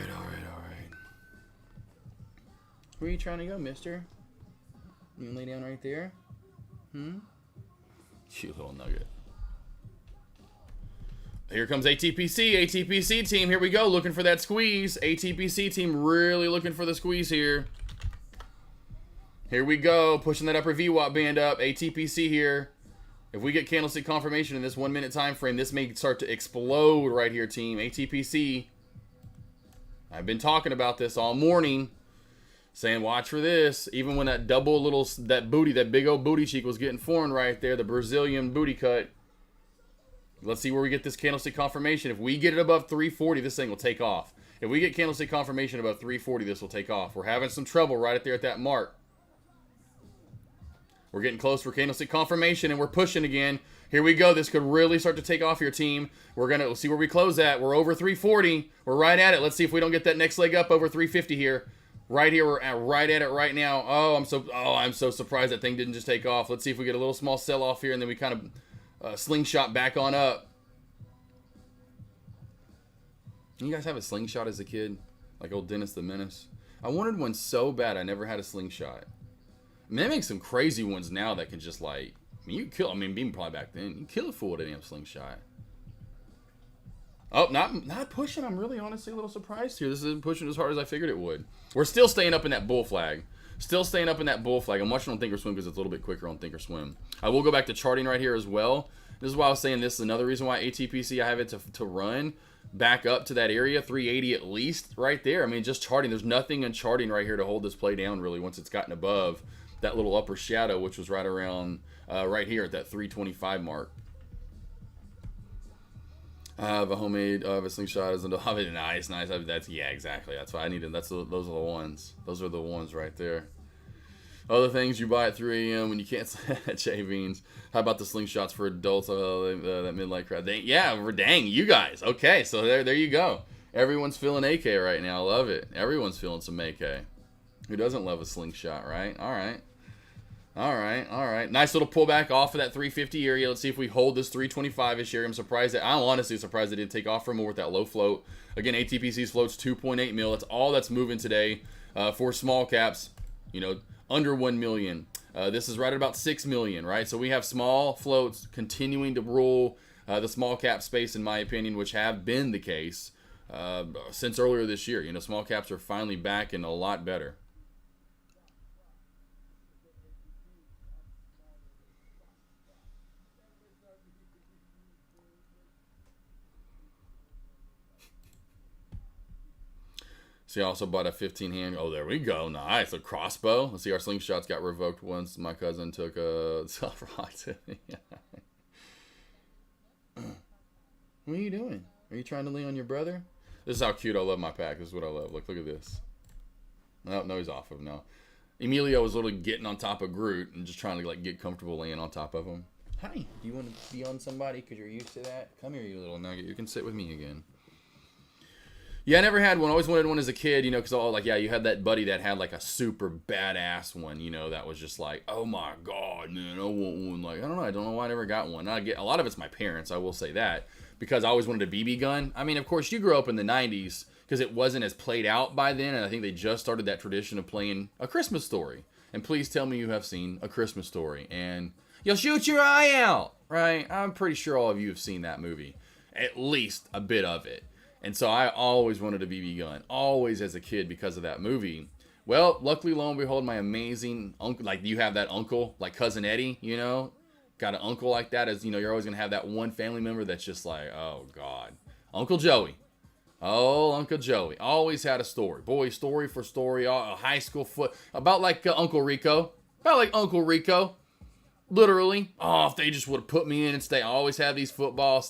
Where are you trying to go, mister? You can lay down right there? Cute little nugget. Here comes ATPC. ATPC team, here we go. Looking for that squeeze. ATPC team really looking for the squeeze here. Here we go. Pushing that upper VWAP band up. ATPC here. If we get candlestick confirmation in this 1 minute time frame, this may start to explode right here, team. ATPC. I've been talking about this all morning, saying watch for this. Even when that that big old booty cheek was getting formed right there, the Brazilian booty cut. Let's see where we get this candlestick confirmation. If we get it above 340, this thing will take off. If we get candlestick confirmation above 340, this will take off. We're having some trouble right there at that mark. We're getting close for candlestick confirmation, and we're pushing again. Here we go. This could really start to take off here, team. We'll see where we close at. We're over 340. We're right at it. Let's see if we don't get that next leg up over 350 here. Right here, we're right at it right now. I'm so surprised that thing didn't just take off. Let's see if we get a little small sell-off here, and then we kind slingshot back on up. You guys have a slingshot as a kid? Like old Dennis the Menace? I wanted one so bad. I never had a slingshot. I mean, they make some crazy ones now that can just like... I mean, you kill... I mean, being probably back then, you kill a fool with a damn slingshot. Oh, not pushing. I'm really honestly a little surprised here. This isn't pushing as hard as I figured it would. We're still staying up in that bull flag. Still staying up in that bull flag. I'm watching on Thinkorswim because it's a little bit quicker on Thinkorswim. I will go back to charting right here as well. This is why I was saying this is another reason why ATPC I have it to run back up to that area, 380 at least, right there. I mean, just charting. There's nothing in charting right here to hold this play down, really, once it's gotten above that little upper shadow, which was right around, right here at that 325 mark. I have a homemade a slingshot as a nice. That's yeah, exactly. That's why I needed. Those are the ones. Those are the ones right there. Other things you buy at 3 a.m. when you can't J Beans. How about the slingshots for adults? That midlight crowd. Dang, you guys. Okay, so there you go. Everyone's feeling AK right now. I love it. Everyone's feeling some AK. Who doesn't love a slingshot, right? All right. All right. Nice little pullback off of that 350 area. Let's see if we hold this 325-ish area. I'm honestly surprised it didn't take off for more with that low float. Again, ATPC's float's 2.8 mil. That's all that's moving today for small caps, under 1 million. This is right at about 6 million, right? So we have small floats continuing to rule the small cap space, in my opinion, which have been the case since earlier this year. Small caps are finally back and a lot better. See, I also bought a 15 hand. Oh, there we go. Nice. A crossbow. Let's see, our slingshots got revoked once my cousin took a self-rock to me. What are you doing? Are you trying to lean on your brother? This is how cute I love my pack. This is what I love. Look at this. No, he's off of him now. Emilio was literally getting on top of Groot and just trying to get comfortable laying on top of him. Hi. Do you want to be on somebody because you're used to that? Come here, you little nugget. You can sit with me again. Yeah, I never had one. I always wanted one as a kid, because you had that buddy that had like a super badass one, that was just like, oh my God, man, I want one. Like, I don't know why I never got one. A lot of it's my parents, I will say that, because I always wanted a BB gun. I mean, of course, you grew up in the 90s because it wasn't as played out by then, and I think they just started that tradition of playing A Christmas Story. And please tell me you have seen A Christmas Story, and you'll shoot your eye out, right? I'm pretty sure all of you have seen that movie, at least a bit of it. And so I always wanted a BB gun, always as a kid because of that movie. Well, luckily, lo and behold, my amazing uncle, like you have that uncle, like Cousin Eddie, got an uncle like that. As you're always going to have that one family member that's just like, oh God, Uncle Joey. Oh, Uncle Joey. Always had a story. Boy, story for story, a high school about like Uncle Rico. About like Uncle Rico. Literally. Oh, if they just would have put me in and stay. I always have these football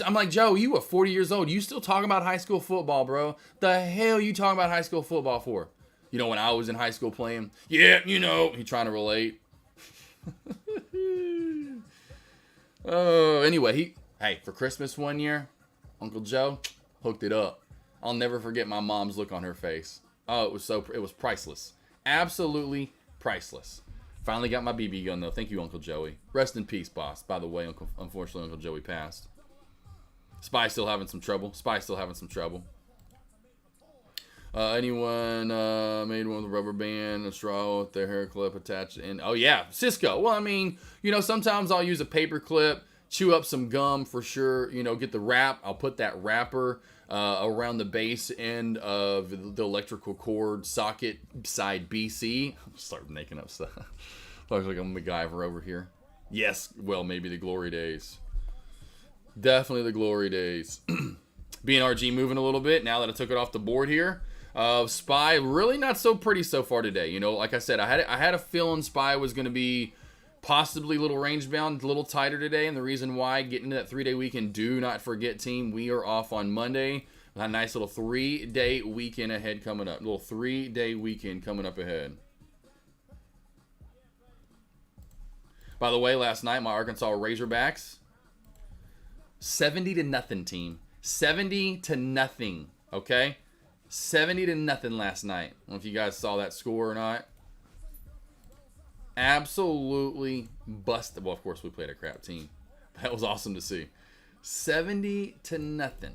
I'm like, Joe, you are 40 years old. You still talking about high school football, bro? The hell you talking about high school football for? When I was in high school playing? Yeah, he trying to relate. Oh, anyway, for Christmas one year, Uncle Joe hooked it up. I'll never forget my mom's look on her face. Oh, it was priceless. Absolutely priceless. Finally got my BB gun, though. Thank you, Uncle Joey. Rest in peace, boss. By the way, unfortunately, Uncle Joey passed. Spy's still having some trouble. Anyone made one with a rubber band, a straw with their hair clip attached in? Oh, yeah. Cisco. Well, I mean, sometimes I'll use a paper clip, chew up some gum for sure, get the wrap. I'll put that wrapper around the base end of the electrical cord socket side BC. I'm start making up stuff. Looks like I'm MacGyver over here. Yes, well, maybe the glory days. Definitely the glory days. BNRG moving a little bit now that I took it off the board here. Spy really not so pretty so far today. Like I said, I had a feeling Spy was going to be possibly a little range bound, a little tighter today. And the reason why, getting into that 3-day weekend, do not forget, team, we are off on Monday. A nice little 3-day weekend ahead coming up. A little 3-day weekend coming up ahead. By the way, last night, my Arkansas Razorbacks, 70-0, team. 70-0, okay? 70-0 last night. I don't know if you guys saw that score or not. Absolutely busted. Well, of course, we played a crap team. That was awesome to see. 70-0.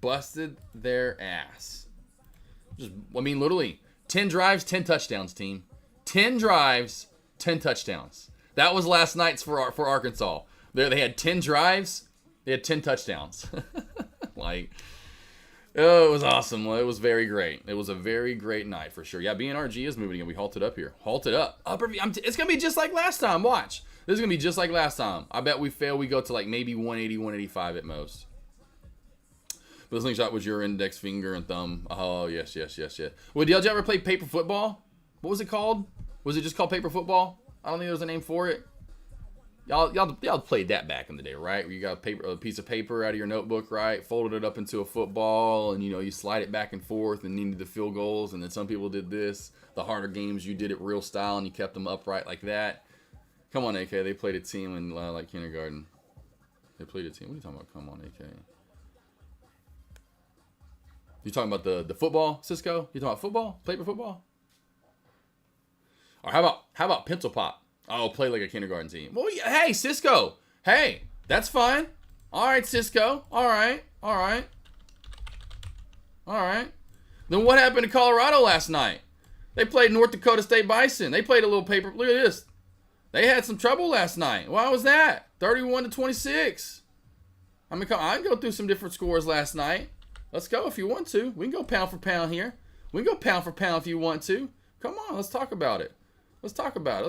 Busted their ass. Just, I mean, literally, 10 drives, 10 touchdowns, team. 10 drives, 10 touchdowns. That was last night's for Arkansas. They had 10 drives, they had 10 touchdowns. Like, oh, it was awesome. It was very great. It was a very great night for sure. Yeah, BNRG is moving again. We halted up here. Halted up. It's going to be just like last time. Watch. This is going to be just like last time. I bet we fail. We go to like maybe 180, 185 at most. But the slingshot was your index finger and thumb. Oh, yes. Well, did y'all ever play paper football? What was it called? Was it just called paper football? I don't think there was a name for it. Y'all played that back in the day, right? Where you got a piece of paper out of your notebook, right? Folded it up into a football, and you slide it back and forth, and needed the field goals. And then some people did this. The harder games, you did it real style, and you kept them upright like that. Come on, AK. They played a team in like kindergarten. They played a team. What are you talking about? Come on, AK. You talking about the football, Cisco? You talking about football? Paper football? Or how about pencil pop? Oh, play like a kindergarten team. Well, yeah, hey, Cisco. Hey, that's fine. All right, Cisco. All right. Then what happened to Colorado last night? They played North Dakota State Bison. They played a little paper. Look at this. They had some trouble last night. Why was that? 31-26. I mean, I can go through some different scores last night. Let's go if you want to. We can go pound for pound here. We can go pound for pound if you want to. Come on, let's talk about it. Let's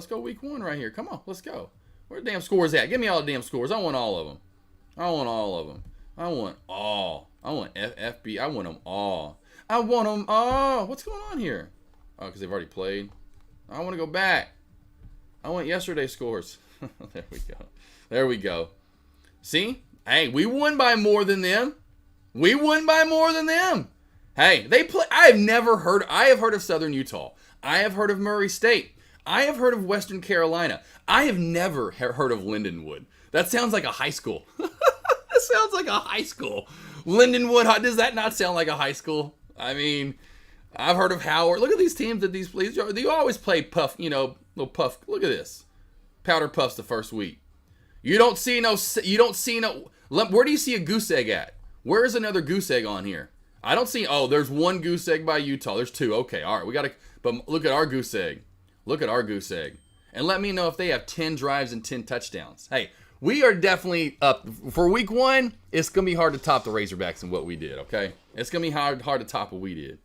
go week 1 right here. Come on, let's go. Where the damn scores at? Give me all the damn scores. I want all of them. I want all. I want FFB. I want them all. What's going on here? Oh, because they've already played. I want to go back. I want yesterday's scores. There we go. See? Hey, we won by more than them. Hey, they play. I have heard of Southern Utah. I have heard of Murray State. I have heard of Western Carolina. I have never heard of Lindenwood. That sounds like a high school. That sounds like a high school. Lindenwood, does that not sound like a high school? I mean, I've heard of Howard. Look at these teams that these plays. They always play puff, little puff. Look at this. Powder puffs the first week. You don't see no. Where do you see a goose egg at? Where is another goose egg on here? I don't see. Oh, there's one goose egg by Utah. There's 2. Okay, all right. But look at our goose egg. And let me know if they have 10 drives and 10 touchdowns. Hey, we are definitely up. For week 1, it's going to be hard to top the Razorbacks and what we did, okay? It's going to be hard to top what we did.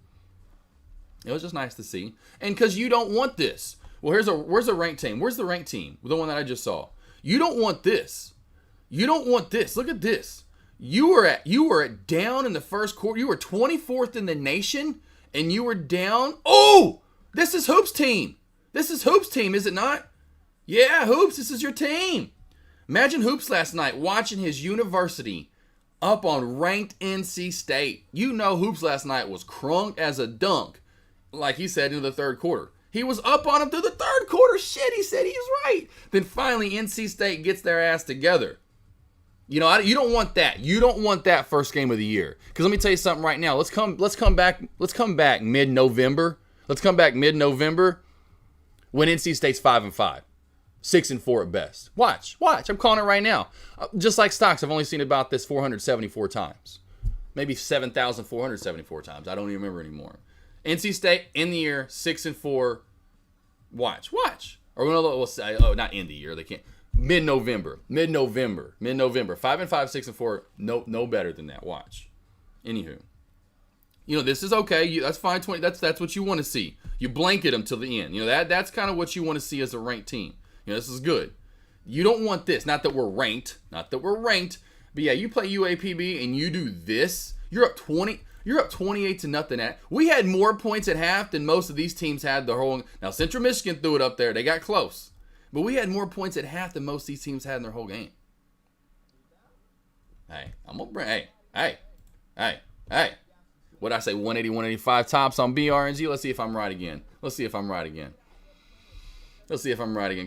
It was just nice to see. And because you don't want this. Well, where's a ranked team? Where's the ranked team? The one that I just saw. You don't want this. Look at this. You were at down in the first quarter. You were 24th in the nation, and you were down. Oh, this is Hoops' team. Is it not? Yeah, Hoops, this is your team. Imagine Hoops last night watching his university up on ranked NC State. Hoops last night was crunk as a dunk, like he said in the third quarter. He was up on him through the third quarter. Shit, he said he's right. Then finally NC State gets their ass together. You don't want that. You don't want that first game of the year. Because let me tell you something right now. Let's come back mid-November. When NC State's 5-5, 6-4 at best. Watch. I'm calling it right now. Just like stocks, I've only seen about this 474 times, maybe 7,474 times. I don't even remember anymore. NC State in the year 6-4. Watch. Or we'll say, not in the year. They can't. Mid-November. 5-5, 6-4. No better than that. Watch. Anywho. This is okay. That's fine. 20. That's what you want to see. You blanket them till the end. That's kind of what you want to see as a ranked team. This is good. You don't want this. Not that we're ranked. But yeah, you play UAPB and you do this. You're up 20. You're up 28-0 at. We had more points at half than most of these teams had the whole. Now Central Michigan threw it up there. They got close, but we had more points at half than most of these teams had in their whole game. Hey, I'm gonna bring. Hey. What'd I say? 180, 185 tops on BRNG. Let's see if I'm right again.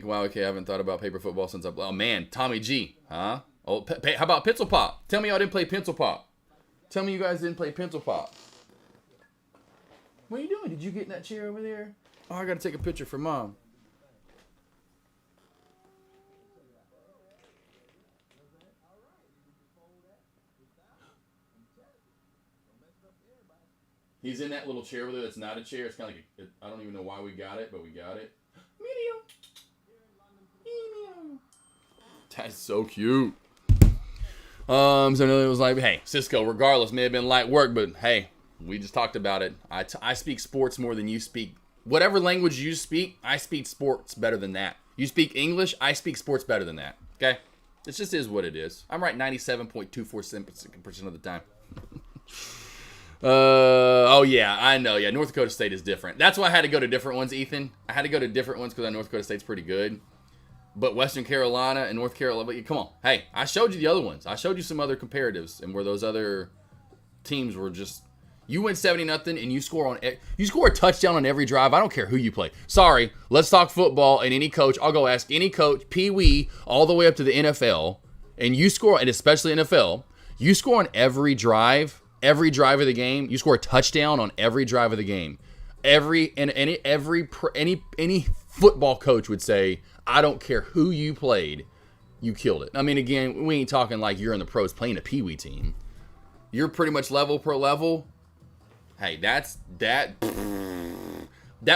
Wow, okay, I haven't thought about paper football since oh man, Tommy G, huh? Oh, how about pencil pop? Tell me y'all didn't play pencil pop. Tell me you guys didn't play pencil pop. What are you doing? Did you get in that chair over there? Oh, I gotta take a picture for Mom. He's in that little chair over there that's not a chair. It's kind of like, I don't even know why we got it, but we got it. Emilio. That's so cute. So it was like, hey, Cisco, regardless, may have been light work, but hey, we just talked about it. I speak sports more than you speak. Whatever language you speak, I speak sports better than that. You speak English, I speak sports better than that. Okay? It just is what it is. I'm right 97.24% of the time. Oh yeah, I know. Yeah, North Dakota State is different. That's why I had to go to different ones, Ethan. I had to go to different ones because North Dakota State's pretty good. But Western Carolina and North Carolina, come on. Hey, I showed you the other ones. I showed you some other comparatives and where those other teams were just. You win 70-0 and you score a touchdown on every drive. I don't care who you play. Sorry, let's talk football and any coach. I'll go ask any coach, Pee Wee, all the way up to the NFL, and you score, and especially NFL, you score on every drive of the game. You score a touchdown on every drive of the game. Any football coach would say, I don't care who you played, you killed it. I mean, again, we ain't talking like you're in the pros playing a Pee Wee team. You're pretty much level per level. Hey, that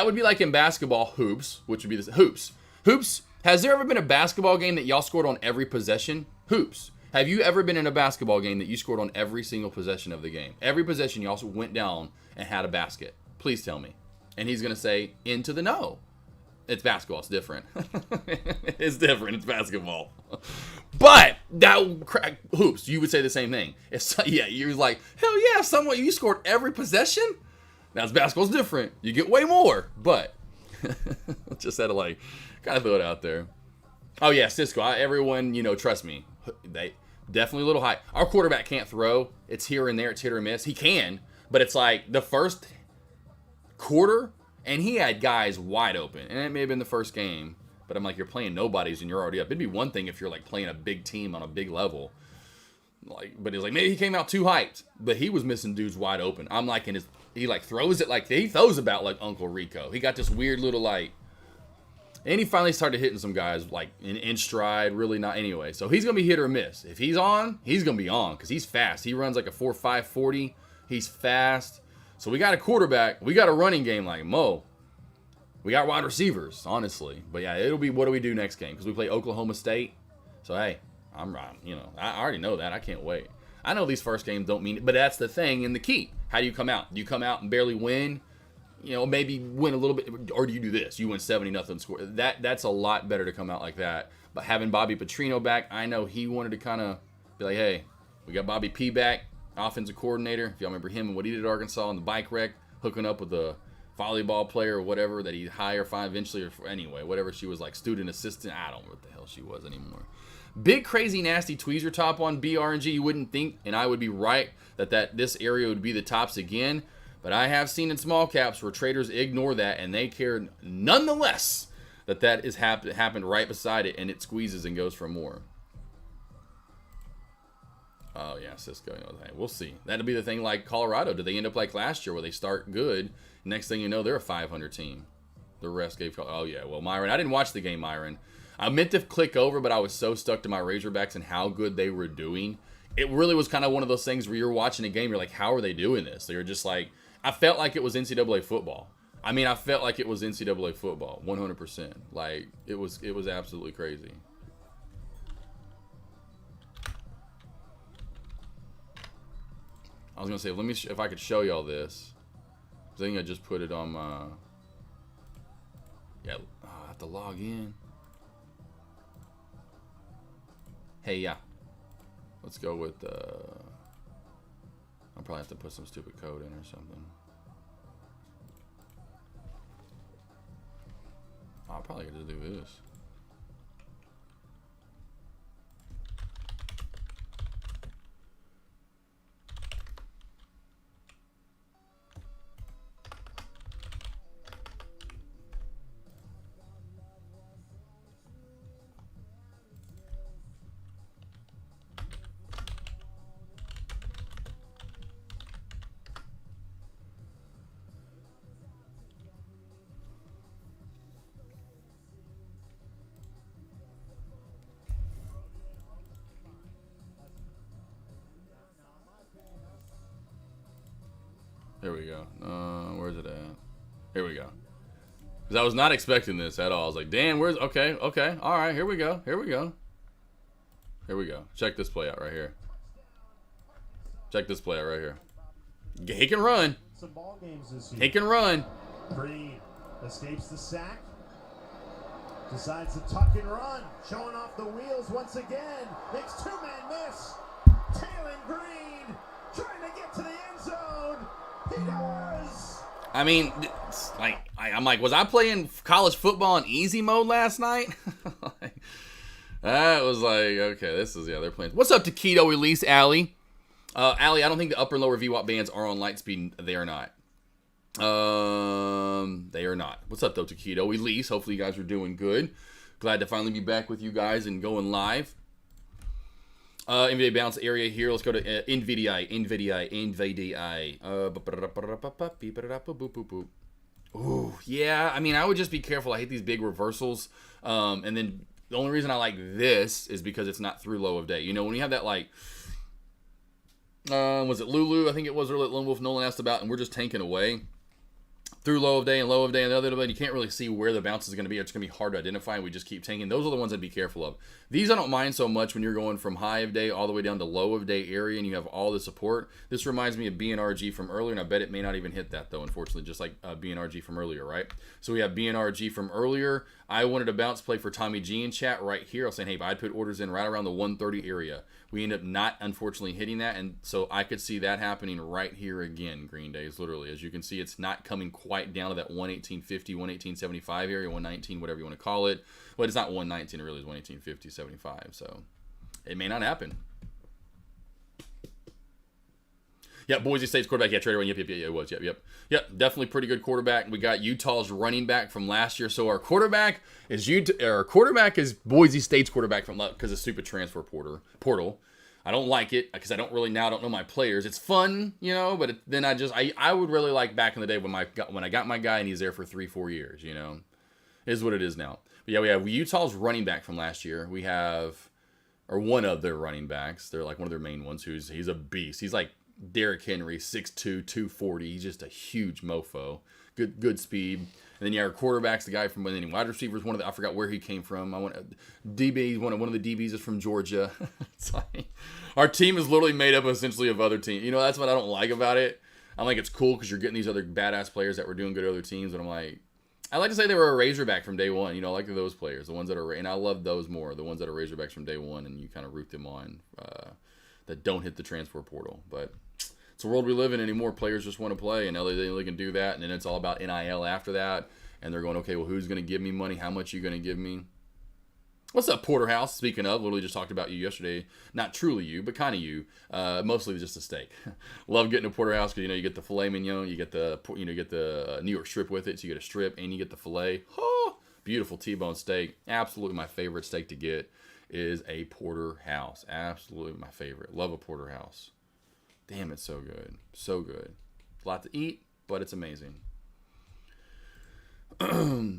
would be like in basketball hoops, which would be this hoops. Hoops, has there ever been a basketball game that y'all scored on every possession? Hoops. Have you ever been in a basketball game that you scored on every single possession of the game? Every possession you also went down and had a basket. Please tell me. And he's going to say, into the no. It's basketball. It's different. It's different. It's basketball. But that hoops, you would say the same thing. Yeah, you're like, hell yeah, someone you scored every possession. Now basketball's different. You get way more. But just had to gotta throw it out there. Oh yeah, Cisco. Everyone, trust me, they definitely a little high. Our quarterback can't throw. It's here and there. It's hit or miss. He can, but it's like the first quarter. And he had guys wide open. And it may have been the first game. But I'm like, you're playing nobodies and you're already up. It'd be one thing if you're playing a big team on a big level. But he's like, maybe he came out too hyped. But he was missing dudes wide open. I'm like, he throws it he throws about like Uncle Rico. He got this weird little and he finally started hitting some guys in stride, really not anyway. So he's going to be hit or miss. If he's on, he's going to be on because he's fast. He runs like a 4.5 40. He's fast. So we got a quarterback. We got a running game like Mo. We got wide receivers, honestly. But yeah, it'll be what do we do next game? Because we play Oklahoma State. So hey, I already know that. I can't wait. I know these first games don't mean it, but that's the thing and the key. How do you come out? Do you come out and barely win? Maybe win a little bit, or do you do this? You win 70-0 score. That's a lot better to come out like that. But having Bobby Petrino back, I know he wanted to kind of be like, hey, we got Bobby P back. Offensive coordinator, if y'all remember him and what he did at Arkansas on the bike wreck, hooking up with a volleyball player or whatever that he'd hire eventually, or anyway, whatever she was student assistant. I don't know what the hell she was anymore. Big, crazy, nasty tweezer top on BRNG. You wouldn't think, and I would be right, that this area would be the tops again. But I have seen in small caps where traders ignore that, and they care nonetheless that is happened right beside it, and it squeezes and goes for more. Oh, yeah, Cisco. Hey, we'll see. That'll be the thing like Colorado. Do they end up like last year where they start good? Next thing you know, they're a 500 team. The rest gave... Oh, yeah. Well, Myron, I didn't watch the game, Myron. I meant to click over, but I was so stuck to my Razorbacks and how good they were doing. It really was kind of one of those things where you're watching a game, you're like, how are they doing this? They were just like... I felt like it was NCAA football. I felt like it was NCAA football, 100%. It was absolutely crazy. I was gonna say, let me if I could show y'all this. I think I just put it on my. Yeah, I have to log in. Hey, yeah. Let's go with. I'll probably have to put some stupid code in or something. I'll probably get to do this. Here we go. Where's it at? Here we go. Because I was not expecting this at all. I was like, damn, where's... Okay. All right, here we go. Here we go. Check this play out right here. He can run. Some ball games this year. He can run. Green escapes the sack. Decides to tuck and run. Showing off the wheels once again. Makes two-man miss. Taylor Green trying to get to the end zone. He does. I mean, it's like I'm like, was I playing college football in easy mode last night? That was like, okay, this is, yeah, they're playing. What's up, Taquito Elise, Allie? Allie, I don't think the upper and lower VWAP bands are on Lightspeed. They are not. They are not. What's up, though, Taquito Elise? Hopefully you guys are doing good. Glad to finally be back with you guys and going live. NVIDIA bounce area here. Let's go to NVIDIA. Ooh, yeah. I mean, I would just be careful. I hate these big reversals. And then the only reason I like this is because it's not through low of day. You know, when you have that, like, was it Lulu? I think it was, or Lone Wolf Nolan asked about, and we're just tanking away through low of day and the other day, you can't really see where the bounce is going to be. It's going to be hard to identify, and we just keep tanking. Those are the ones I'd be careful of. These I don't mind so much when you're going from high of day all the way down to low of day area, and you have all the support. This reminds me of BNRG from earlier, and I bet it may not even hit that, though, unfortunately, just like BNRG from earlier, right? So we have BNRG from earlier. I wanted a bounce play for Tommy G in chat right here. I was saying, hey, I'd put orders in right around the 130 area. We end up not, unfortunately, hitting that, and so I could see that happening right here again, Green Days, literally. As you can see, it's not coming quite down to that 118.50, 118.75 area, 119, whatever you want to call it. But it's not 119, it really is 118.50.75, so it may not happen. Yeah, Boise State's quarterback. Yeah, Trader. Yep, it was. Yep. Definitely pretty good quarterback. We got Utah's running back from last year. So our quarterback is Boise State's quarterback from, because of stupid transfer portal. I don't like it because I don't know my players. It's fun, you know, but then I would really like back in the day when I got my guy and he's there for 3-4 years, you know, is what it is now. But yeah, we have Utah's running back from last year. We have, or one of their running backs. They're like one of their main ones. He's a beast. He's like Derrick Henry, 6'2", 240. He's just a huge mofo. Good speed. And then our quarterback's the guy from wide receivers. I forgot where he came from. DB. One of the DBs is from Georgia. It's like our team is literally made up essentially of other teams. You know, that's what I don't like about it. I'm like, it's cool because you're getting these other badass players that were doing good at other teams. And I'm like, I like to say they were a Razorback from day one. You know, I like those players, the ones that are, and I love those more, the ones that are Razorbacks from day one, and you kind of root them on that don't hit the transfer portal. But it's the world we live in anymore. Players just want to play, and now they can do that, and then it's all about NIL after that. And they're going, okay, well, who's going to give me money? How much are you going to give me? What's up, Porterhouse? Speaking of, literally just talked about you yesterday. Not truly you, but kind of you. Mostly just a steak. Love getting a Porterhouse because, you know, you get the filet mignon, you get the New York strip with it, so you get a strip and you get the filet. Oh, beautiful T-bone steak. Absolutely my favorite steak to get is a Porterhouse. Absolutely my favorite. Love a Porterhouse. Damn, it's so good. So good. A lot to eat, but it's amazing.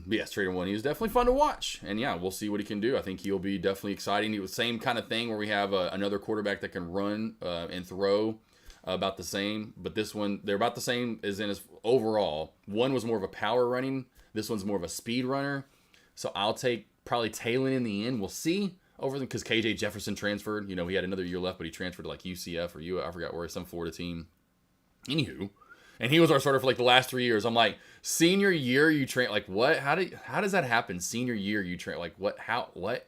Yes, Trader One, he was definitely fun to watch. And yeah, we'll see what he can do. I think he'll be definitely exciting. He was the same kind of thing where we have another quarterback that can run and throw about the same. But this one, they're about the same as in his overall. One was more of a power running. This one's more of a speed runner. So I'll take probably Talon in the end. We'll see. Over them because KJ Jefferson transferred. You know, he had another year left, but he transferred to like UCF or I forgot where, some Florida team. Anywho, and he was our starter for like the last 3 years. I'm like, senior year you train, like what? How does that happen? Senior year you train, like what? How? What?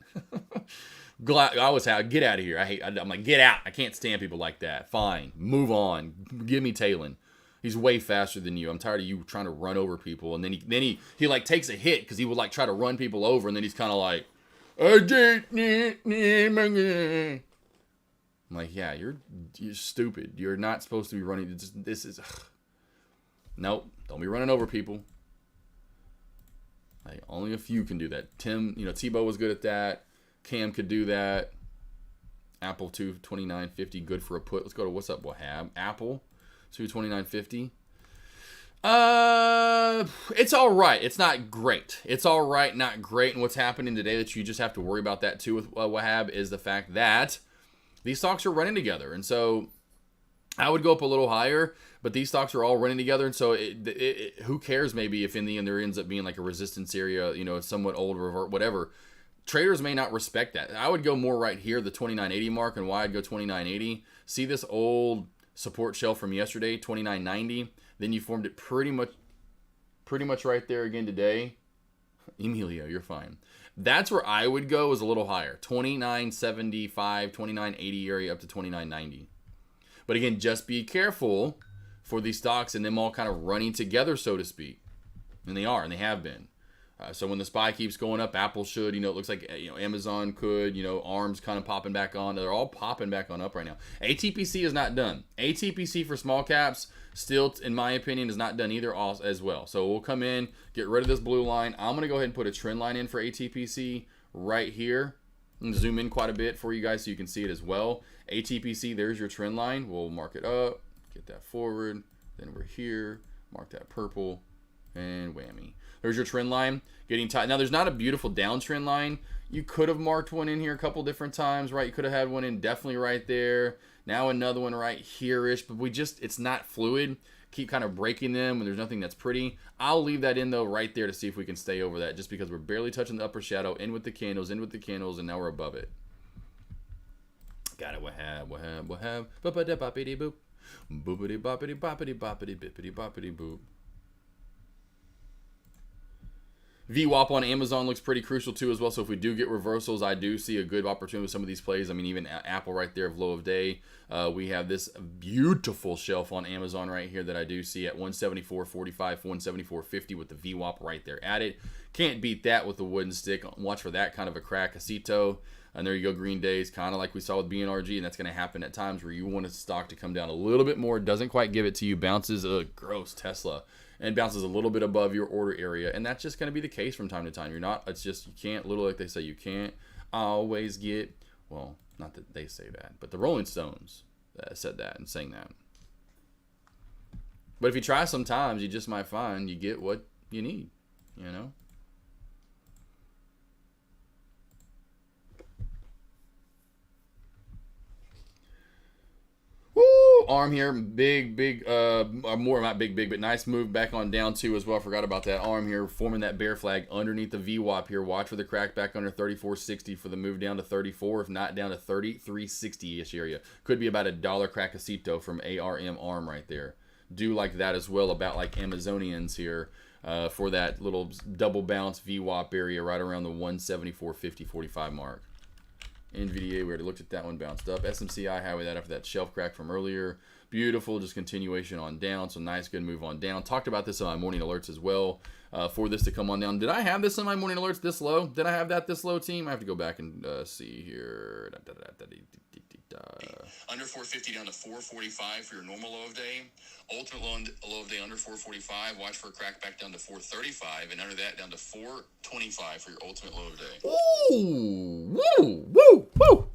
I always have, get out of here. I'm like, get out. I can't stand people like that. Fine, move on. Give me Talon. He's way faster than you. I'm tired of you trying to run over people. And then he like takes a hit because he would like try to run people over, and then he's kind of like, I'm like, yeah, you're stupid. You're not supposed to be running. This is, nope. Don't be running over people. Like, only a few can do that. Tebow was good at that. Cam could do that. Apple 229.50, good for a put. Let's go to what's up, Wahab. Apple 229.50. It's all right. It's not great. It's all right, not great. And what's happening today that you just have to worry about that too with Wahab is the fact that these stocks are running together. And so I would go up a little higher, but these stocks are all running together, and so who cares maybe if in the end there ends up being like a resistance area, you know, somewhat old, revert, whatever. Traders may not respect that. I would go more right here, the 29.80 mark, and why I'd go 29.80. See this old support shelf from yesterday, 29.90. Then you formed it pretty much right there again today. Emilio, you're fine. That's where I would go, is a little higher, 29.75, 29.80 area up to 29.90. But again, just be careful for these stocks and them all kind of running together, so to speak. And they are, and they have been. So when the SPY keeps going up, Apple should, you know, it looks like, you know, Amazon could, you know, ARM's kind of popping back on. They're all popping back on up right now. ATPC is not done. ATPC for small caps still, in my opinion, is not done either as well. So we'll come in, get rid of this blue line. I'm going to go ahead and put a trend line in for ATPC right here. And zoom in quite a bit for you guys so you can see it as well. ATPC, there's your trend line. We'll mark it up, get that forward. Then we're here, mark that purple, and whammy. There's your trend line getting tight. Now, there's not a beautiful downtrend line. You could have marked one in here a couple different times, right? You could have had one in definitely right there. Now another one right here-ish, but it's not fluid. Keep kind of breaking them when there's nothing that's pretty. I'll leave that in, though, right there to see if we can stay over that, just because we're barely touching the upper shadow, in with the candles, and now we're above it. Got it. What have? Boopity boop. Boopity boppity boppity boppity bippity boppity boop. VWAP on Amazon looks pretty crucial too as well. So if we do get reversals, I do see a good opportunity with some of these plays. I mean, even Apple right there of low of day. We have this beautiful shelf on Amazon right here that I do see at 174.45, 174.50 with the VWAP right there at it. Can't beat that with the wooden stick. Watch for that kind of a crack. Casito. And there you go, green days, kind of like we saw with BNRG, and that's going to happen at times where you want a stock to come down a little bit more. Doesn't quite give it to you. Bounces, gross, Tesla. And bounces a little bit above your order area. And that's just going to be the case from time to time. It's just, you can't, little like they say, you can't always get, well, not that they say that, but the Rolling Stones said that and sang that. But if you try sometimes, you just might find you get what you need, you know? Woo! ARM here, big, more not big, but nice move back on down two as well. Forgot about that. ARM here, forming that bear flag underneath the VWAP here. Watch for the crack back under 34.60 for the move down to 34, if not down to 33.60-ish area. Could be about $1 crackacito from ARM right there. Do like that as well, about like Amazonians here for that little double bounce VWAP area right around the 174.50-45 mark. NVDA, we already looked at that one, bounced up. SMCI, highway that after that shelf crack from earlier. Beautiful, just continuation on down. So nice, good move on down. Talked about this on my morning alerts as well for this to come on down. Did I have this on my morning alerts this low? Did I have that this low, team? I have to go back and see here. Under 450 down to 445 for your normal low of day. Ultimate low of day under 445. Watch for a crack back down to 435. And under that down to 425 for your ultimate low of day. Ooh, woo.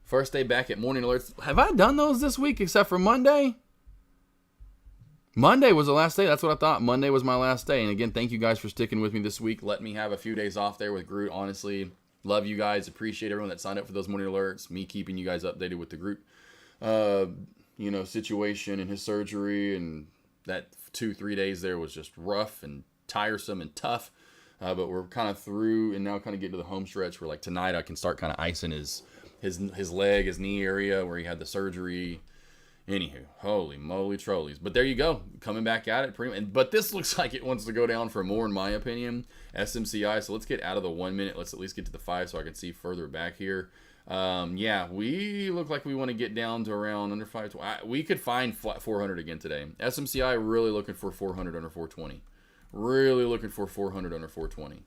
First day back at morning alerts. Have I done those this week except for Monday? Monday was the last day. That's what I thought. Monday was my last day. And again, thank you guys for sticking with me this week. Let me have a few days off there with Groot. Honestly, love you guys. Appreciate everyone that signed up for those morning alerts. Me keeping you guys updated with the Groot, situation and his surgery. And that 2-3 days there was just rough and tiresome and tough. But we're kind of through and now kind of get to the home stretch where like tonight I can start kind of icing his leg, his knee area where he had the surgery. Anywho, holy moly trolleys. But there you go. Coming back at it. But this looks like it wants to go down for more in my opinion. SMCI. So let's get out of the 1 minute. Let's at least get to the 5 so I can see further back here. Yeah, we look like we want to get down to around under 520. We could find 400 again today. SMCI really looking for 400 under 420. Really looking for 400 under 420.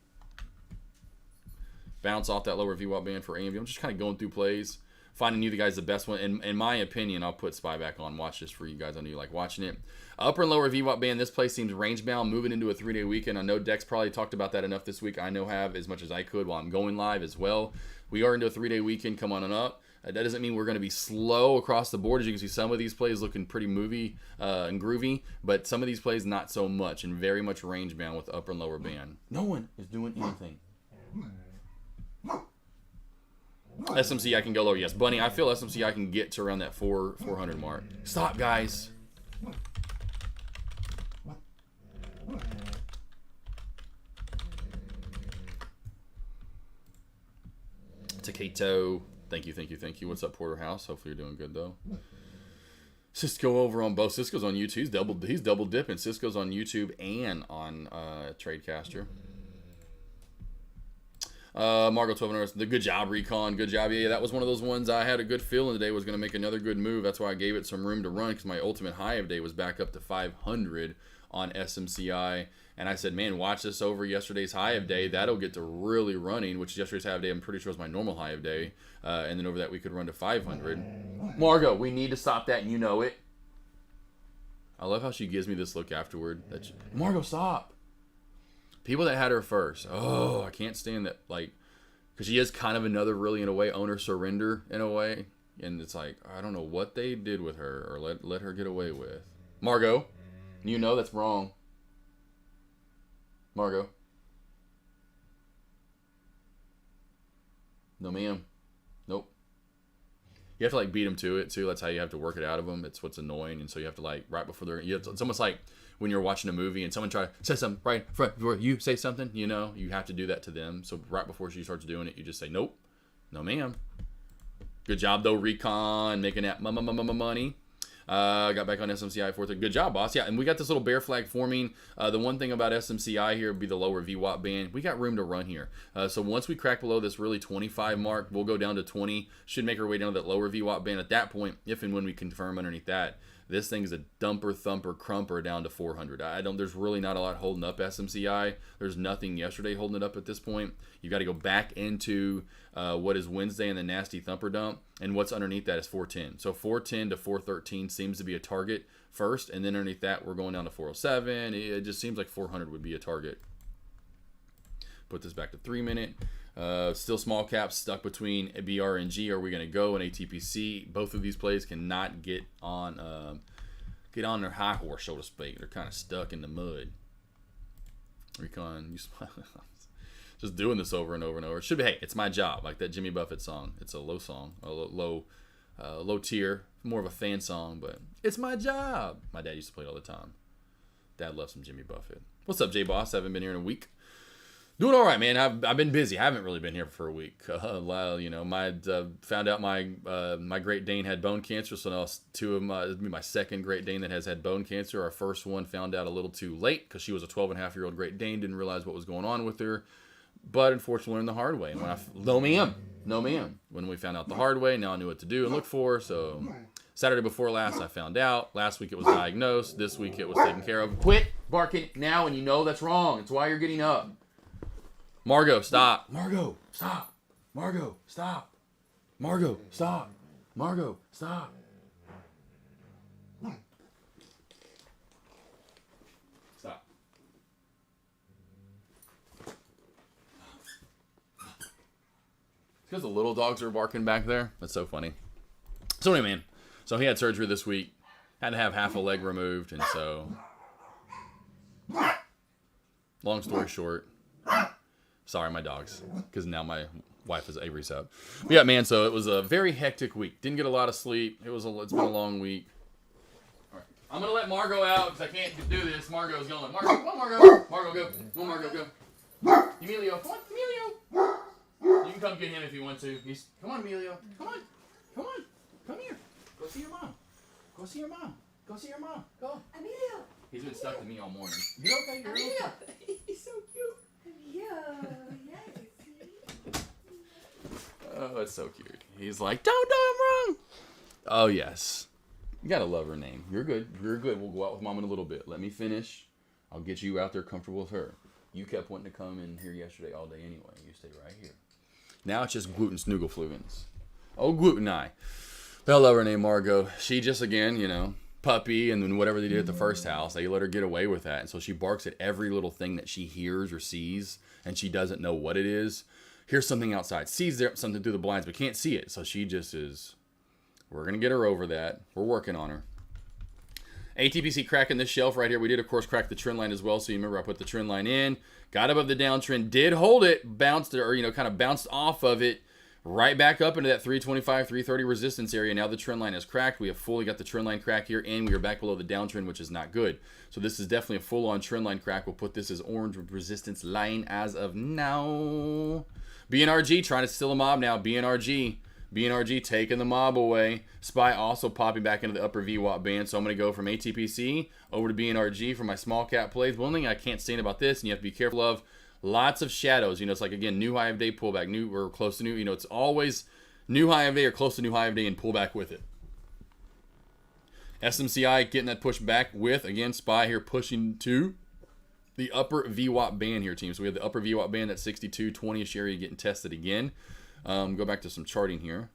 Bounce off that lower VWAP band for AMD. I'm just kind of going through plays. Finding you the guys the best one. In my opinion, I'll put SPY back on. Watch this for you guys. I know you like watching it. Upper and lower VWAP band. This play seems range bound. Moving into a 3-day weekend. I know Dex probably talked about that enough this week. I know have as much as I could while I'm going live as well. We are into a 3-day weekend. Come on and up. That doesn't mean we're going to be slow across the board. As you can see, some of these plays looking pretty movie and groovy. But some of these plays not so much. And very much range bound with the upper and lower band. No one is doing anything. SMCI can go lower. Yes, Bunny, I feel SMCI can get to around that 400 mark. Stop, guys. Taketo, thank you. What's up, Porterhouse? Hopefully you're doing good though. Cisco over on both. Cisco's on YouTube. He's double dipping. Cisco's on YouTube and on Tradecaster. Margot 12, the good job, Recon. Good job. Yeah, that was one of those ones I had a good feeling today was going to make another good move. That's why I gave it some room to run because my ultimate high of day was back up to 500 on SMCI. And I said, man, watch this over yesterday's high of day. That'll get to really running, which yesterday's high of day I'm pretty sure was my normal high of day. And then over that we could run to 500. Margot, we need to stop that and you know it. I love how she gives me this look afterward. Margot, stop. People that had her first. Oh, I can't stand that. Like, because she is kind of another, really, in a way, owner surrender, in a way. And it's like, I don't know what they did with her or let her get away with. Margot, you know that's wrong. Margot. No, ma'am. Nope. You have to, like, beat them to it, too. That's how you have to work it out of them. It's what's annoying. And so you have to, like, right before they're... It's almost like when you're watching a movie and someone try to say something right in front before you say something, you know, you have to do that to them. So right before she starts doing it, you just say, nope. No, ma'am. Good job, though, Recon. Making that money. Got back on SMCI 4th. Good job, boss. Yeah, and we got this little bear flag forming. The one thing about SMCI here would be the lower VWAP band. We got room to run here. So once we crack below this really 25 mark, we'll go down to 20. Should make our way down to that lower VWAP band at that point, if and when we confirm underneath that. This thing is a dumper, thumper, crumper down to 400. There's really not a lot holding up SMCI. There's nothing yesterday holding it up at this point. You got to go back into what is Wednesday and the nasty thumper dump. And what's underneath that is 410. So 410 to 413 seems to be a target first. And then underneath that, we're going down to 407. It just seems like 400 would be a target. Put this back to 3 minute. Still small caps stuck between BR and G. Are we going to go in ATPC? Both of these plays cannot get on their high horse, so to speak. They're kind of stuck in the mud. Recon, you smile. Just doing this over and over and over. It should be, hey, it's my job. Like that Jimmy Buffett song. It's a low song, a low tier, more of a fan song, but it's my job. My dad used to play it all the time. Dad loves some Jimmy Buffett. What's up, J Boss? I haven't been here in a week. Doing all right, man. I've been busy. I haven't really been here for a week. You know, found out my Great Dane had bone cancer, so now it'll be my second Great Dane that has had bone cancer. Our first one found out a little too late because she was a 12-and-a-half-year-old Great Dane, didn't realize what was going on with her, but unfortunately learned the hard way. And no ma'am. When we found out the hard way, now I knew what to do and look for. So Saturday before last, I found out. Last week it was diagnosed. This week it was taken care of. Quit barking now, and you know that's wrong. It's why you're getting up. Margot, stop. Margot, stop. Margot, stop. Margot, stop. Margot, stop. Stop. It's because the little dogs are barking back there. That's so funny. So anyway, man. So he had surgery this week. Had to have half a leg removed, and so... Long story short... Sorry, my dogs, because now my wife is Avery's up. But yeah, man, so it was a very hectic week. Didn't get a lot of sleep. It's been a long week. All right. I'm going to let Margot out because I can't do this. Margot's going. Margot, come on, Margot. Margot, go. Come on, Margot, go. Emilio, come on, Emilio. You can come get him if you want to. Come on, Emilio. Come on. Come on. Come here. Go see your mom. Go see your mom. Go see your mom. Go. Emilio. He's been stuck to me all morning. You're okay. You're Emilio. okay. He's so cute. Yes. Oh, it's so cute. He's like, don't do him wrong. Oh, yes. You gotta love her name. You're good. You're good. We'll go out with Mom in a little bit. Let me finish. I'll get you out there comfortable with her. You kept wanting to come in here yesterday all day anyway. You stay right here. Now it's just gluten snoogleflugans. Oh, gluten eye. But I love her name, Margot. She just, again, you know, puppy, and then whatever they did at the first house, they let her get away with that. And so she barks at every little thing that she hears or sees, and she doesn't know what it is. Here's something outside. Sees there something through the blinds, but can't see it. So she just is, we're going to get her over that. We're working on her. ATPC cracking this shelf right here. We did, of course, crack the trend line as well. So you remember I put the trend line in, got above the downtrend, did hold it, bounced, or, you know, kind of bounced off of it, right back up into that 325, 330 resistance area. Now the trend line is cracked. We have fully got the trend line crack here, and we are back below the downtrend, which is not good. So this is definitely a full-on trend line crack. We'll put this as orange resistance line as of now. BNRG trying to steal a mob now. BNRG taking the mob away. SPY also popping back into the upper VWAP band. So I'm going to go from ATPC over to BNRG for my small cap plays. One thing I can't stand about this, and you have to be careful of, lots of shadows. You know, it's like, again, new high of day pullback, new or close to new. You know, it's always new high of day or close to new high of day and pullback with it. SMCI getting that push back with, again, SPY here pushing to the upper VWAP band here, team. So we have the upper VWAP band at 62.20-ish area getting tested again. Go back to some charting here.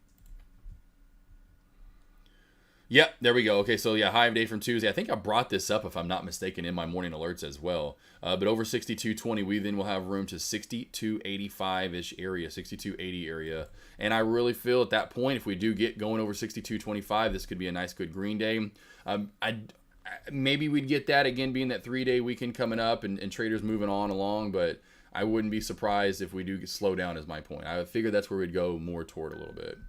Yep, there we go. Okay, so yeah, high of day from Tuesday. I think I brought this up, if I'm not mistaken, in my morning alerts as well. But over 62.20, we then will have room to 62.85-ish area, 62.80 area. And I really feel at that point, if we do get going over 62.25, this could be a nice, good green day. Maybe we'd get that, again, being that 3-day weekend coming up and traders moving on along, but I wouldn't be surprised if we do slow down, is my point. I figure that's where we'd go more toward a little bit.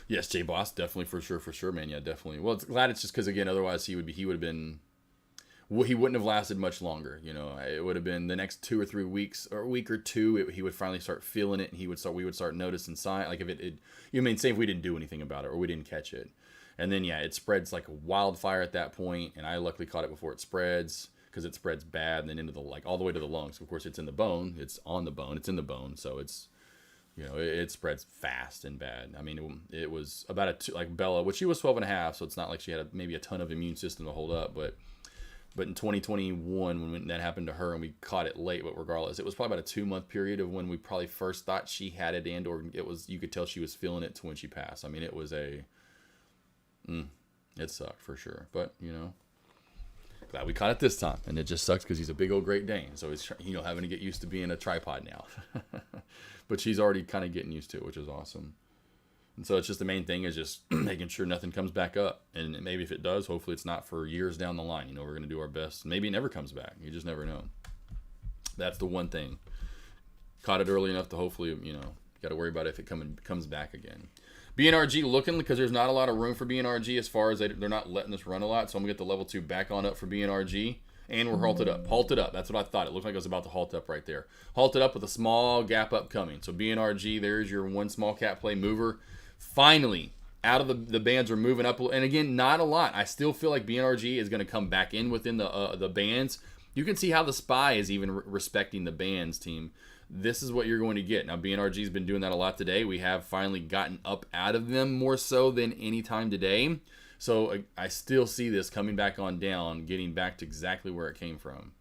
Yes, J Boss, definitely, for sure, man. Yeah, definitely. Well, it's glad it's just because, again, otherwise he would have been, well, he wouldn't have lasted much longer. You know, it would have been the next 2 or 3 weeks, or a week or two. He would finally start feeling it, and we would start noticing sign. Like you mean, say if we didn't do anything about it or we didn't catch it, and then yeah, it spreads like a wildfire at that point. And I luckily caught it before it spreads, because it spreads bad and then into the, like, all the way to the lungs. Of course, it's in the bone. It's on the bone. It's in the bone, so it's. You know, it spreads fast and bad. I mean, it was about like Bella, which she was 12.5, so it's not like she had maybe a ton of immune system to hold up. But in 2021, when that happened to her and we caught it late, but regardless, it was probably about a 2-month period of when we probably first thought she had it, and or it was, you could tell she was feeling it to when she passed. I mean, it was it sucked for sure. But, you know, glad we caught it this time. And it just sucks because he's a big old Great Dane, so he's, you know, having to get used to being a tripod now. But she's already kind of getting used to it, which is awesome. And so it's just, the main thing is just making sure nothing comes back up. And maybe if it does, hopefully it's not for years down the line. You know, we're going to do our best. Maybe it never comes back. You just never know. That's the one thing. Caught it early enough to hopefully, you know, got to worry about if it comes back again. BNRG looking, because there's not a lot of room for BNRG as far as they're not letting us run a lot. So I'm going to get the level 2 back on up for BNRG. And we're halted up. That's what I thought. It looked like it was about to halt up right there. Halted up with a small gap up coming. So BNRG, there's your one small cap play mover. Finally, out of the bands are moving up. And again, not a lot. I still feel like BNRG is going to come back in within the bands. You can see how the SPY is even respecting the bands, team. This is what you're going to get. Now, BNRG's been doing that a lot today. We have finally gotten up out of them more so than any time today. So I still see this coming back on down, getting back to exactly where it came from.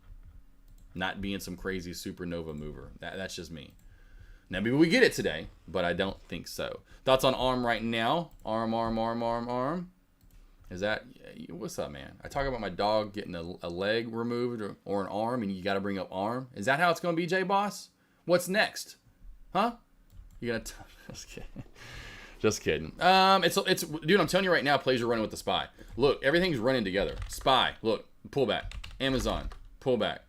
Not being some crazy supernova mover. That's just me. Now, maybe we get it today, but I don't think so. Thoughts on ARM right now? ARM. Is that, what's up, man? I talk about my dog getting a leg removed or an arm, and you got to bring up ARM. Is that how it's going to be, J-Boss? What's next? Huh? You going to, just kidding. Just kidding. It's dude, I'm telling you right now, plays are running with the SPY. Look, everything's running together. SPY, look, pullback. Amazon, pullback.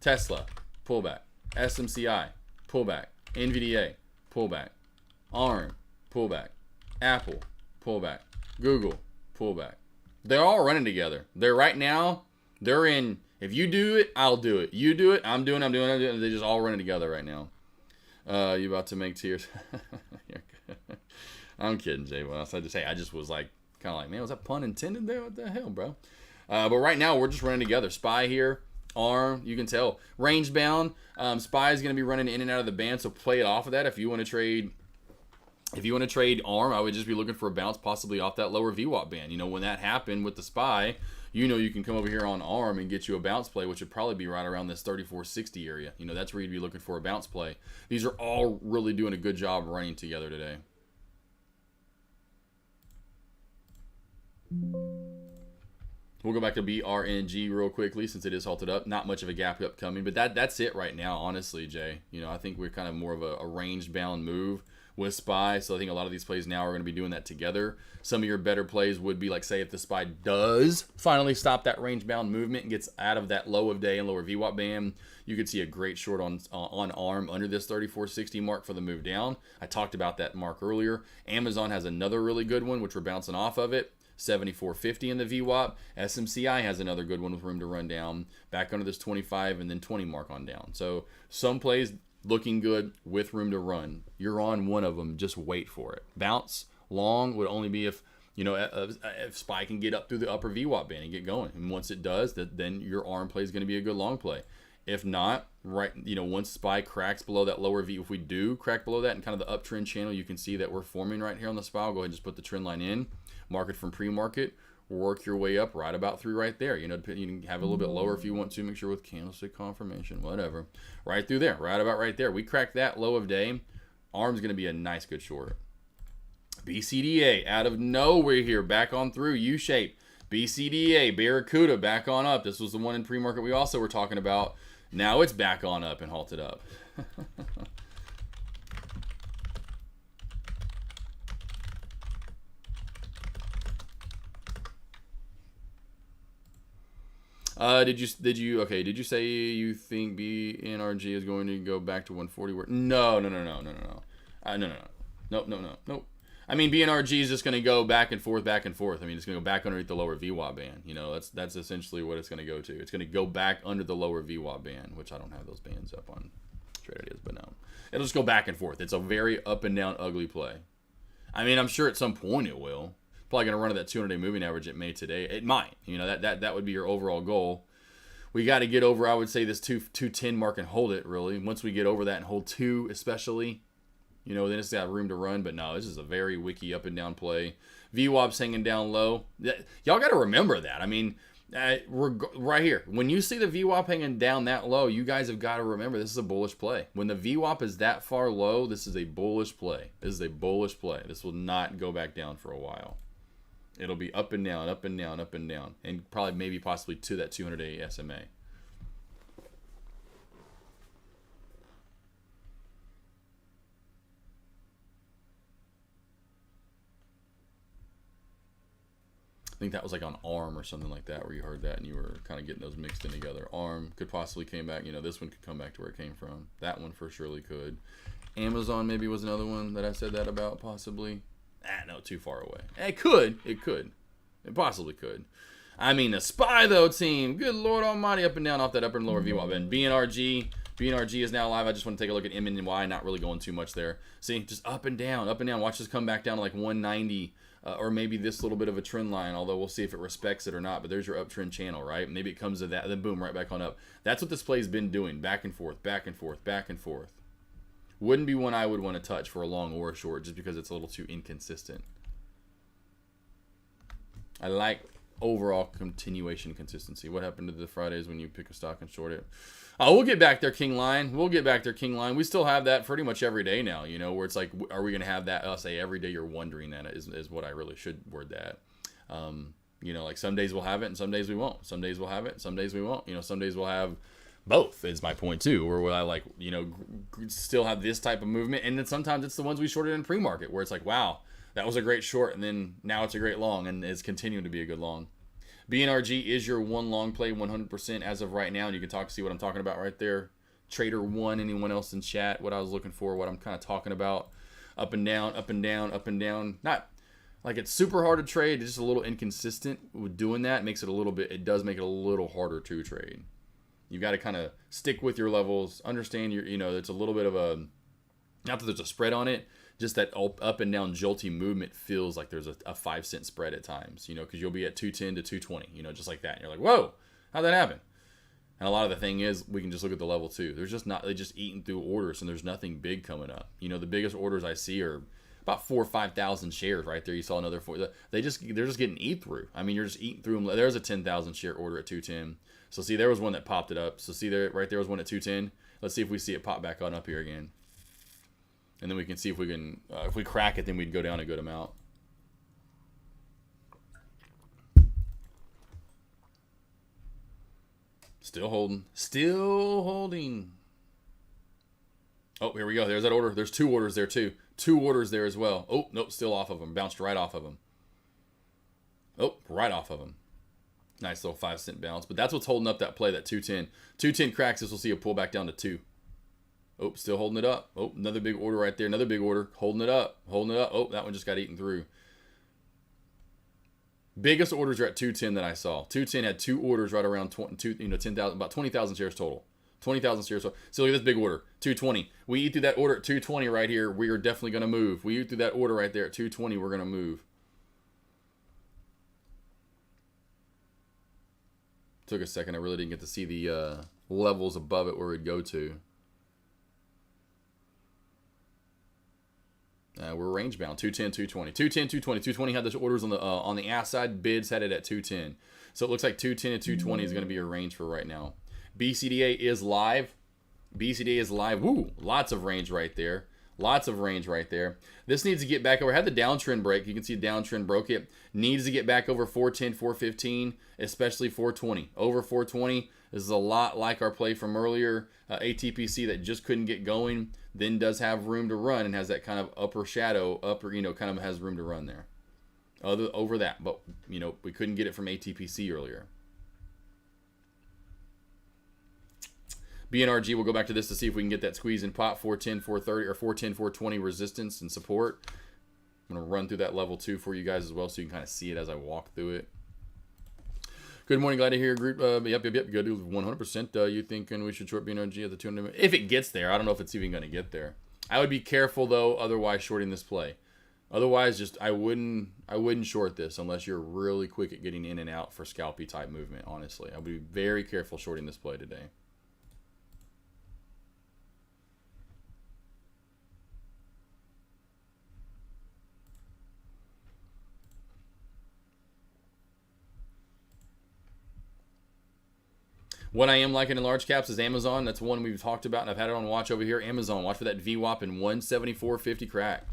Tesla, pullback. SMCI, pullback. NVDA, pullback. ARM, pullback. Apple, pullback. Google, pullback. They're all running together. They're right now, they're in, if you do it, I'll do it. You do it, I'm doing it. They're just all running together right now. You about to make tears? I'm kidding, Jay. Well, I just was like, kind of like, man, was that pun intended there? What the hell, bro? But right now, we're just running together. SPY here, ARM, you can tell. Range bound, SPY is going to be running in and out of the band, so play it off of that. If you want to trade ARM, I would just be looking for a bounce possibly off that lower VWAP band. You know, when that happened with the SPY, you know you can come over here on ARM and get you a bounce play, which would probably be right around this 3460 area. You know, that's where you'd be looking for a bounce play. These are all really doing a good job running together today. We'll go back to BRNG real quickly since it is halted up. Not much of a gap up coming, but that's it right now, honestly, Jay. You know, I think we're kind of more of a range-bound move. with SPY. So I think a lot of these plays now are going to be doing that together. Some of your better plays would be like, say, if the SPY does finally stop that range bound movement and gets out of that low of day and lower VWAP band, you could see a great short on ARM under this 3460 mark for the move down. I talked about that mark earlier. Amazon has another really good one, which we're bouncing off of it. 7450 in the VWAP. SMCI has another good one with room to run down back under this 25 and then 20 mark on down. So some plays looking good with room to run. You're on one of them. Just wait for it. Bounce long would only be if, you know, if SPY can get up through the upper VWAP band and get going. And once it does, then your ARM play is going to be a good long play. If not, right, you know, once SPY cracks below that lower V, if we do crack below that and kind of the uptrend channel, you can see that we're forming right here on the SPY. I'll go ahead and just put the trend line in. Market from pre-market, work your way up right about through right there. You know, you can have a little bit lower if you want to, make sure with candlestick confirmation, whatever. Right through there, right about right there. We cracked that low of day. ARM's going to be a nice good short. BCDA out of nowhere here, back on through, U-shape. BCDA, Barracuda, back on up. This was the one in pre-market we also were talking about. Now it's back on up and halted up. Did you say you think BNRG is going to go back to 140? No. Nope. I mean, BNRG is just going to go back and forth. I mean, it's going to go back underneath the lower VWAP band. You know, that's essentially what it's going to go to. It's going to go back under the lower VWAP band, which I don't have those bands up on Trade Ideas, but no. It'll just go back and forth. It's a very up and down ugly play. I mean, I'm sure at some point it will. Probably going to run at that 200-day moving average it made today. It might. You know, that would be your overall goal. We got to get over, I would say, this 210 mark and hold it, really. Once we get over that and hold 2 especially, you know, then it's got room to run. But no, this is a very wicky up and down play. VWAP's hanging down low. Y'all got to remember that. I mean, right here, when you see the VWAP hanging down that low, you guys have got to remember this is a bullish play. When the VWAP is that far low, this is a bullish play. This is a bullish play. This will not go back down for a while. It'll be up and down, up and down, up and down, and probably maybe possibly to that 200-day SMA. I think that was like on ARM or something like that, where you heard that and you were kind of getting those mixed in together. ARM could possibly came back. You know, this one could come back to where it came from. That one for surely could. Amazon maybe was another one that I said that about, possibly. No, too far away. It could. It possibly could. I mean, the SPY, though, team. Good Lord Almighty, up and down off that upper and lower VWAP. And BNRG is now live. I just want to take a look at MNY, not really going too much there. See, just up and down, up and down. Watch this come back down to like 190, or maybe this little bit of a trend line, although we'll see if it respects it or not. But there's your uptrend channel, right? Maybe it comes to that, then boom, right back on up. That's what this play's been doing, back and forth, back and forth, back and forth. Wouldn't be one I would want to touch for a long or a short, just because it's a little too inconsistent. I like overall continuation consistency. What happened to the Fridays when you pick a stock and short it? We'll get back there, King Line. We still have that pretty much every day now, you know, where it's like, are we going to have that? I'll say every day you're wondering that is what I really should word that. You know, like some days we'll have it and some days we won't. Some days we'll have it, some days we won't. You know, some days we'll have both is my point too, or will I like, you know, still have this type of movement, and then sometimes it's the ones we shorted in pre-market where it's like, wow, that was a great short, and then now it's a great long, and it's continuing to be a good long. BNRG is your one long play 100% as of right now, and you can see what I'm talking about right there. Trader 1, anyone else in chat, what I was looking for, what I'm kind of talking about. Up and down, up and down, up and down. Not like it's super hard to trade, it's just a little inconsistent with doing that. It does make it a little harder to trade. You've got to kind of stick with your levels, understand you know, it's a little bit of a, not that there's a spread on it, just that up and down jolty movement feels like there's a 5 cent spread at times, you know, because you'll be at 210 to 220, you know, just like that. And you're like, whoa, how'd that happen? And a lot of the thing is, we can just look at the level too. They're just eating through orders, and there's nothing big coming up. You know, the biggest orders I see are about 4,000 or 5,000 shares right there. You saw another 4. They're just getting eat through. I mean, you're just eating through them. There's a 10,000 share order at 210. So see, there was one that popped it up. So see there, right there was one at 210. Let's see if we see it pop back on up here again. And then we can see if we can, if we crack it, then we'd go down a good amount. Still holding. Still holding. Oh, here we go. There's that order. There's 2 orders there too. 2 orders there as well. Oh, nope, still off of them. Bounced right off of them. Oh, right off of them. Nice little 5-cent bounce. But that's what's holding up that play, that 210. 210 cracks. This will see a pull back down to 2. Oh, still holding it up. Oh, another big order right there. Another big order. Holding it up. Holding it up. Oh, that one just got eaten through. Biggest orders are at 210 that I saw. 210 had 2 orders right around 10,000, about 20,000 shares total. 20,000 shares total. So look at this big order, 220. We eat through that order at 220 right here. We are definitely going to move. We eat through that order right there at 220. We're going to move. Took a second. I really didn't get to see the levels above it where we'd go to. We're range bound. 210, 220. 210, 220. 220 had the orders on the ass side. Bids had it at 210. So it looks like 210 and 220 is going to be your range for right now. BCDA is live. BCDA is live. Woo! Lots of range right there. Lots of range right there. This needs to get back over. Had the downtrend break. You can see the downtrend broke it. Needs to get back over 410, 415, especially 420. Over 420. This is a lot like our play from earlier. ATPC that just couldn't get going. Then does have room to run and has that kind of upper shadow, kind of has room to run there. Over that. But, we couldn't get it from ATPC earlier. BNRG, we'll go back to this to see if we can get that squeeze in pot, 410, 430, or 410, 420 resistance and support. I'm going to run through that level 2 for you guys as well so you can kind of see it as I walk through it. Good morning, glad to hear your group. Yep. Good, 100%. You thinking we should short BNRG at the 200? If it gets there, I don't know if it's even going to get there. I would be careful though, otherwise shorting this play. Otherwise, I wouldn't short this unless you're really quick at getting in and out for scalpy type movement. Honestly, I would be very careful shorting this play today. What I am liking in large caps is Amazon. That's one we've talked about, and I've had it on watch over here. Amazon, watch for that VWAP in 174.50 crack.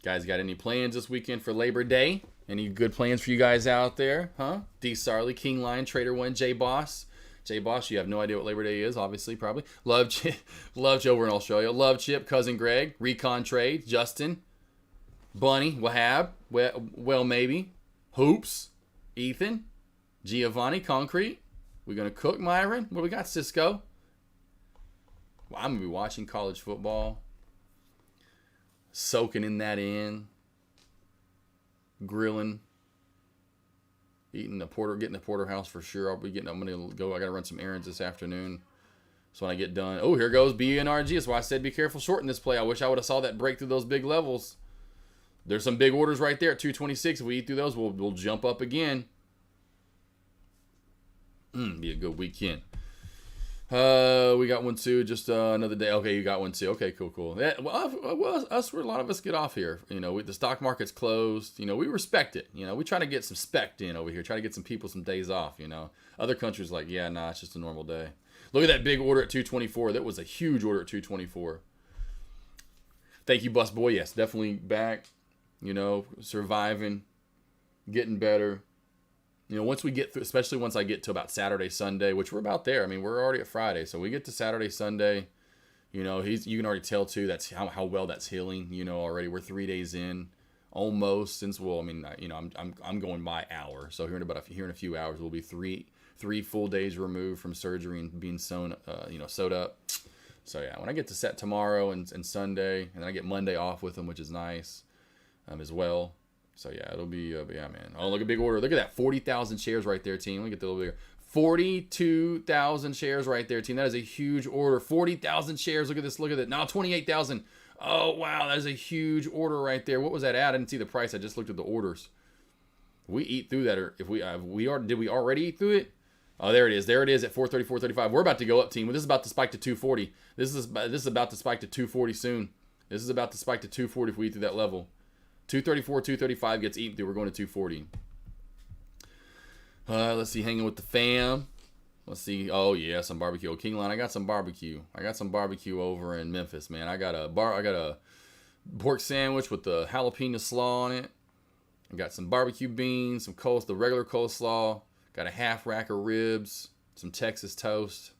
Guys, got any plans this weekend for Labor Day? Any good plans for you guys out there? Huh? D. Sarley, King Lion, Trader 1, J Boss. J Boss, you have no idea what Labor Day is, obviously, probably. Love Chip over in Australia. Love Chip, Cousin Greg, Recon Trade, Justin, Bunny, Wahab, well maybe, Hoops, Ethan, Giovanni, Concrete. We're going to cook, Myron. What we got, Cisco? Well, I'm going to be watching college football. Soaking in that in. Grilling. Getting the porterhouse for sure. I'm going to go. I got to run some errands this afternoon. So when I get done. Oh, here goes BNRG. That's why I said be careful shorting this play. I wish I would have saw that break through those big levels. There's some big orders right there at 226. If we eat through those, we'll jump up again. Be a good weekend. We got one too. Just another day. Okay, you got one too. Okay, cool. Yeah, well, a lot of us get off here. The stock market's closed. We respect it. We try to get some spect in over here. Try to get some people some days off. Other countries like, yeah, nah, it's just a normal day. Look at that big order at 224. That was a huge order at 224. Thank you, Bus Boy. Yes, definitely back. Surviving, getting better. Once we get through, especially once I get to about Saturday, Sunday, which we're about there. I mean, we're already at Friday, so we get to Saturday, Sunday. You can already tell too. That's how well that's healing. Already we're 3 days in, almost since. Well, I mean, I'm going by hour. So here in a few hours, we'll be three full days removed from surgery and being sewed up. So yeah, when I get to set tomorrow and Sunday, and then I get Monday off with them, which is nice, as well. So yeah, it'll be, yeah, man. Oh, look at big order. Look at that, 40,000 shares right there, team. Let me get the little bigger. 42,000 shares right there, team. That is a huge order. 40,000 shares. Look at this. Look at that. Now 28,000. Oh wow, that is a huge order right there. What was that at? I didn't see the price. I just looked at the orders. We eat through that, or if did we already eat through it? Oh, there it is. There it is at 434, 35. We're about to go up, team. This is about to spike to 240. This is about to spike to 240 soon. This is about to spike to 240 if we eat through that level. 234, 235 gets eaten through. We're going to 240. Let's see. Hanging with the fam. Let's see. Oh yeah, some barbecue. Oh, King Line, I got some barbecue. I got some barbecue over in Memphis, man. I got a pork sandwich with the jalapeno slaw on it. I got some barbecue beans, some the regular coleslaw. Got a half rack of ribs, some Texas toast.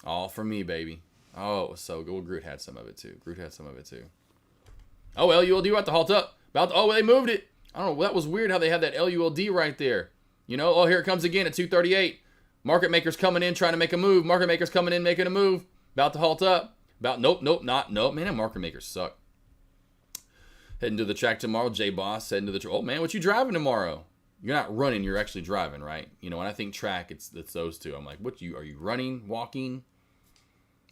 All for me, baby. Oh, it was so good. Well, Groot had some of it too. Oh, LULD about to halt up. Oh, they moved it. I don't know. That was weird how they had that LULD right there. You know, oh, here it comes again at 2:38. Market makers coming in, trying to make a move. Market makers coming in, making a move. About to halt up. Nope. Man, that market makers suck. Heading to the track tomorrow. J-Boss heading to the track. Oh, man, what you driving tomorrow? You're not running, you're actually driving, right? You know, when I think track, it's those two. I'm like, are you running, walking,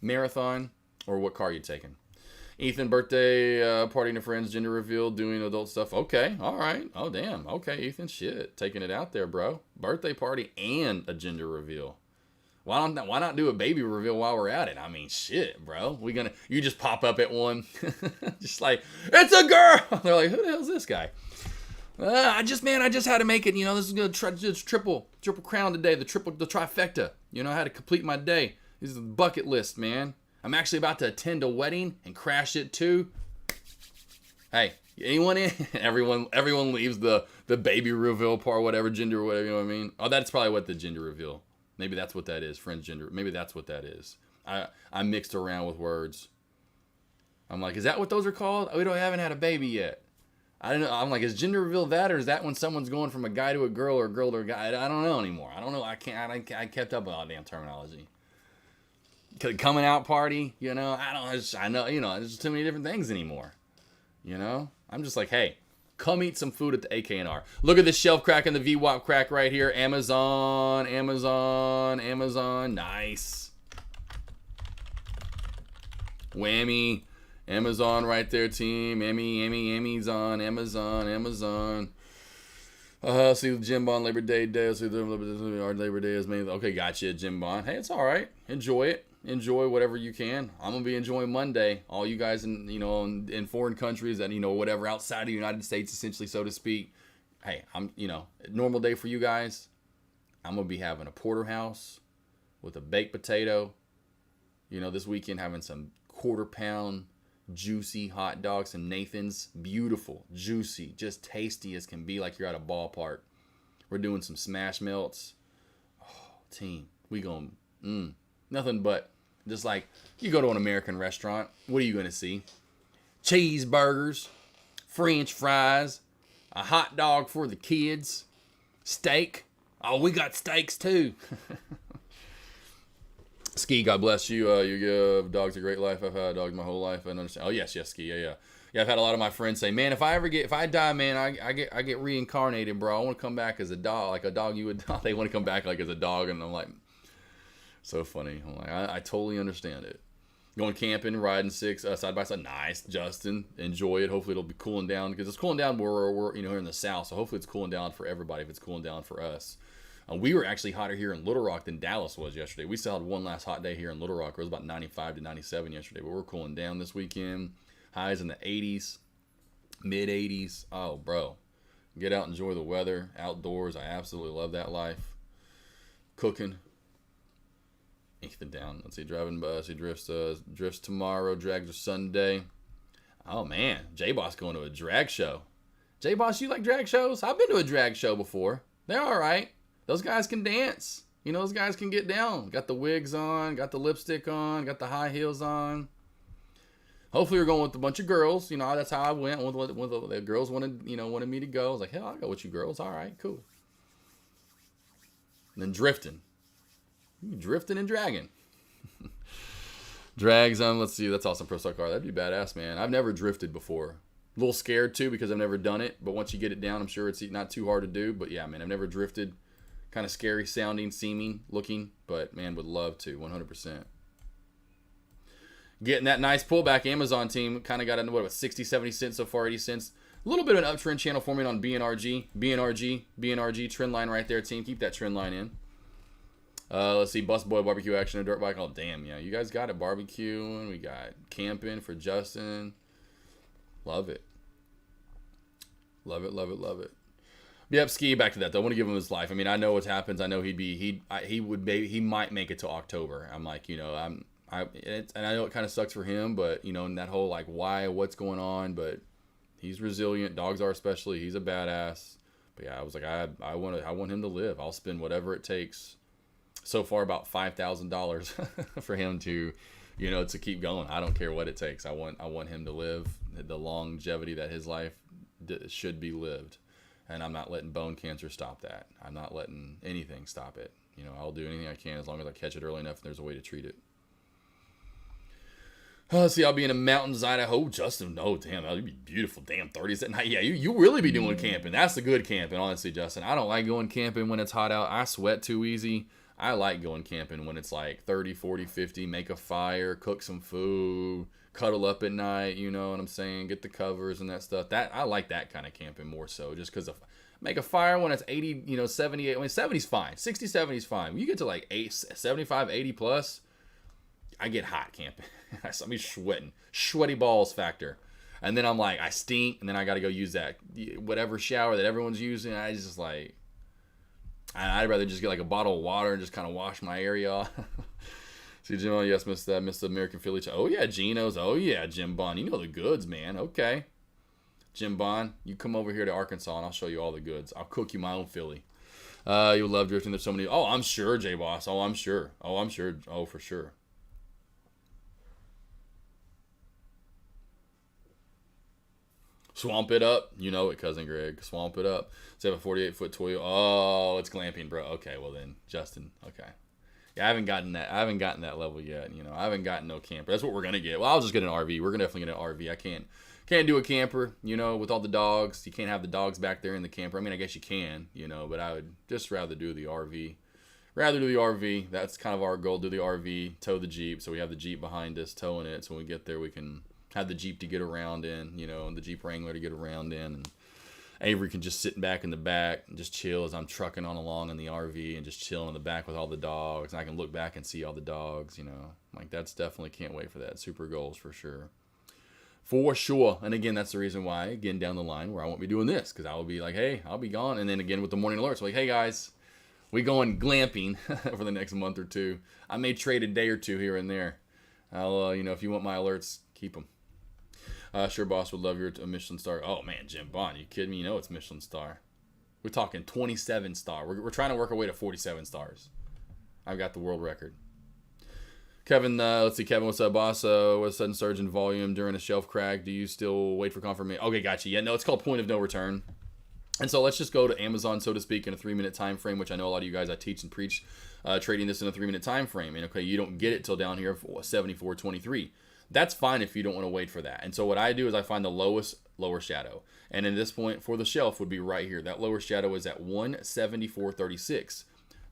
marathon, or what car are you taking? Ethan, birthday, partying to friends, gender reveal, doing adult stuff. Okay, all right. Oh, damn. Okay, Ethan, shit. Taking it out there, bro. Birthday party and a gender reveal. Why not do a baby reveal while we're at it? I mean, shit, bro. You just pop up at one. Just like, it's a girl. They're like, who the hell's this guy? I just had to make it. You know, this is going to just triple crown today. The trifecta. You know, I had to complete my day. This is the bucket list, man. I'm actually about to attend a wedding and crash it too. Hey, anyone in? Everyone leaves the baby reveal part, whatever gender, whatever, you know what I mean? Oh, that's probably what the gender reveal. Maybe that's what that is, friends gender. Maybe that's what that is. I mixed around with words. I'm like, is that what those are called? I haven't had a baby yet. I don't know. I'm like, is gender reveal that, or is that when someone's going from a guy to a girl or a girl to a guy? I don't know anymore. I don't know. I kept up with all the damn terminology. Coming out party, you know, I know, you know, there's too many different things anymore. You know, I'm just like, hey, come eat some food at the AK&R. Look at this shelf crack and the VWAP crack right here. Amazon. Nice. Whammy. Amazon right there, team. Emmy's on Amazon. See Jim Bond Labor Day. Our Labor Day is May. Okay, gotcha, Jim Bond. Hey, it's all right. Enjoy it. Enjoy whatever you can. I'm gonna be enjoying Monday. All you guys in foreign countries and whatever outside of the United States, essentially, so to speak. Hey, I'm normal day for you guys. I'm gonna be having a porterhouse with a baked potato. This weekend having some quarter-pound juicy hot dogs, some Nathan's, beautiful, juicy, just tasty as can be, like you're at a ballpark. We're doing some smash melts. Oh, team, we going nothing but just like you go to an American restaurant. What are you gonna see? Cheeseburgers, French fries, a hot dog for the kids, steak. Oh, we got steaks too. Ski, God bless you. You give dogs a great life. I've had dogs my whole life. I understand. Oh yes, Ski. Yeah. I've had a lot of my friends say, man, if I die, man, I get reincarnated, bro. I want to come back as a dog, like a dog you would. They want to come back like as a dog, and I'm like, so funny. I'm like, I totally understand it. Going camping, riding side by side. Nice, Justin. Enjoy it. Hopefully it'll be cooling down because it's cooling down where we're here in the south. So hopefully it's cooling down for everybody. If it's cooling down for us. We were actually hotter here in Little Rock than Dallas was yesterday. We still had one last hot day here in Little Rock. It was about 95 to 97 yesterday, but we're cooling down this weekend. Highs in the 80s, mid 80s. Oh, bro. Get out, enjoy the weather, outdoors. I absolutely love that life. Cooking. Ethan down. Let's see, driving bus. He drifts tomorrow. Drags are Sunday. Oh, man. J-Boss going to a drag show. J-Boss, you like drag shows? I've been to a drag show before. They're all right. Those guys can dance. Those guys can get down. Got the wigs on, got the lipstick on, got the high heels on. Hopefully we're going with a bunch of girls. That's how I went. When the girls wanted me to go. I was like, hell, I'll go with you girls. All right, cool. And then drifting. Drifting and dragging. Drags on, let's see, that's awesome pro stock car. That'd be badass, man. I've never drifted before. A little scared too because I've never done it. But once you get it down, I'm sure it's not too hard to do. But yeah, man, I've never drifted. Kind of scary sounding, seeming, looking, but man, would love to, 100%. Getting that nice pullback. Amazon team kind of got into what, 60, 70 cents so far, 80 cents. A little bit of an uptrend channel forming on BNRG trend line right there, team. Keep that trend line in. Let's see, Bus Boy barbecue action and dirt bike. Oh damn, yeah, you guys got it. Barbecuing, we got camping for Justin. Love it. Love it. Yep, Ski. Back to that though. I want to give him his life. I mean, I know what happens. I know he might make it to October. I'm like, you know, and I know it kind of sucks for him, but you know, and that whole like what's going on, but he's resilient. Dogs are, especially. He's a badass. But yeah, I was like, I want him to live. I'll spend whatever it takes. So far, about $5,000 for him to, you know, to keep going. I don't care what it takes. I want him to live the longevity that his life should be lived. And I'm not letting bone cancer stop that. I'm not letting anything stop it. You know, I'll do anything I can as long as I catch it early enough and there's a way to treat it. See, I'll be in the mountains, Idaho. Justin, oh, damn, that'd be beautiful. Damn, 30s at night. Yeah, you really be doing camping. That's the good camping, honestly, Justin. I don't like going camping when it's hot out. I sweat too easy. I like going camping when it's like 30, 40, 50. Make a fire, cook some food, cuddle up at night, you know what I'm saying? Get the covers and that stuff. I like that kind of camping more so, just because make a fire when it's 80, you know, 78. I mean, 70's fine. 60, 70's fine. When you get to like 75, 80 plus, I get hot camping. I be sweating. Sweaty balls factor. And then I'm like, I stink, and then I got to go use that whatever shower that everyone's using. I just like, I'd rather just get like a bottle of water and just kind of wash my area off. See, Jim, yes, Miss the American Philly. Oh, yeah, Geno's. Oh, yeah, Jim Bond. You know the goods, man. Okay. Jim Bond, you come over here to Arkansas, and I'll show you all the goods. I'll cook you my own Philly. You'll love drifting. There's so many. Oh, I'm sure, J-Boss. Oh, I'm sure. Oh, I'm sure. Oh, for sure. Swamp it up. You know it, Cousin Greg. Swamp it up. Let's have a 48-foot Toyota. Oh, it's glamping, bro. Okay, well then, Justin. Okay. Yeah, I haven't gotten that level yet. You know, I haven't gotten no camper. That's what we're gonna get. Well, I'll just get an RV. We're gonna definitely get an RV. I can't do a camper. You know, with all the dogs. You can't have the dogs back there in the camper. I mean, I guess you can. You know, but I would just rather do the RV. That's kind of our goal. Do the RV. Tow the Jeep. So we have the Jeep behind us towing it. So when we get there, we can have the Jeep to get around in. You know, and the Jeep Wrangler to get around in. And Avery can just sit back in the back and just chill as I'm trucking on along in the RV and just chilling in the back with all the dogs. And I can look back and see all the dogs, you know. Like, that's definitely, can't wait for that. Super goals for sure. For sure. And again, that's the reason why, again, down the line where I won't be doing this. Because I will be like, hey, I'll be gone. And then again with the morning alerts, like, hey, guys, we going glamping for the next month or two. I may trade a day or two here and there. I'll, you know, if you want my alerts, keep them. Sure, boss, would love your Michelin star. Oh, man, Jim Bond, you kidding me? You know it's Michelin star. We're talking 27 star. We're trying to work our way to 47 stars. I've got the world record. Kevin, let's see. Kevin, what's up, boss? What's sudden surge in volume during a shelf crack? Do you still wait for confirmation? Okay, gotcha. Yeah, no, it's called point of no return. And so let's just go to Amazon, so to speak, in a 3-minute time frame, which I know a lot of you guys, I teach and preach trading this in a 3-minute time frame. And okay, you don't get it till down here for 74.23. That's fine if you don't want to wait for that. And so what I do is I find the lowest lower shadow. And in this point for the shelf would be right here. That lower shadow is at 174.36.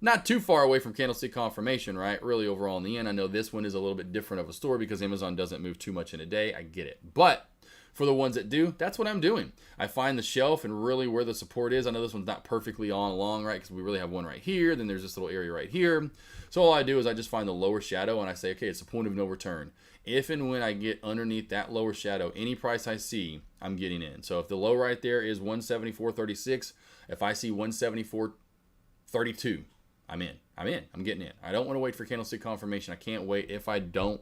Not too far away from candlestick confirmation, right? Really overall in the end, I know this one is a little bit different of a story because Amazon doesn't move too much in a day. I get it. But for the ones that do, that's what I'm doing. I find the shelf and really where the support is. I know this one's not perfectly on along, right? Because we really have one right here. Then there's this little area right here. So all I do is I just find the lower shadow and I say, okay, it's a point of no return. If and when I get underneath that lower shadow, any price I see, I'm getting in. So if the low right there is 174.36, if I see 174.32, I'm in. I'm getting in. I don't want to wait for candlestick confirmation. I can't wait. If I don't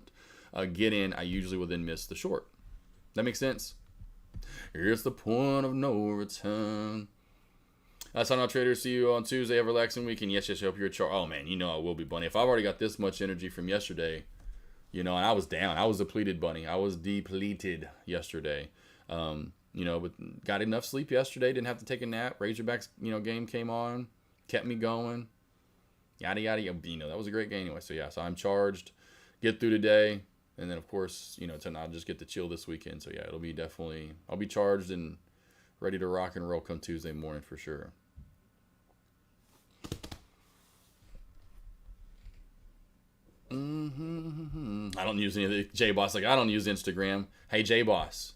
get in, I usually will then miss the short. That makes sense? Here's the point of no return. Sign out traders. See you on Tuesday. Have a relaxing weekend. Yes, I hope you're a chart. Oh, man, you know I will be, Bunny. If I've already got this much energy from yesterday, you know, and I was down. I was depleted, Bunny. I was depleted yesterday. You know, but got enough sleep yesterday. Didn't have to take a nap. Razorbacks, you know, game came on. Kept me going. Yada, yada, yada. You know, that was a great game anyway. So, yeah, so I'm charged. Get through today. And then, of course, you know, to not just get to chill this weekend. So, yeah, it'll be definitely, I'll be charged and ready to rock and roll come Tuesday morning for sure. I don't use any of the J-Boss. Like, I don't use Instagram. Hey, J-Boss,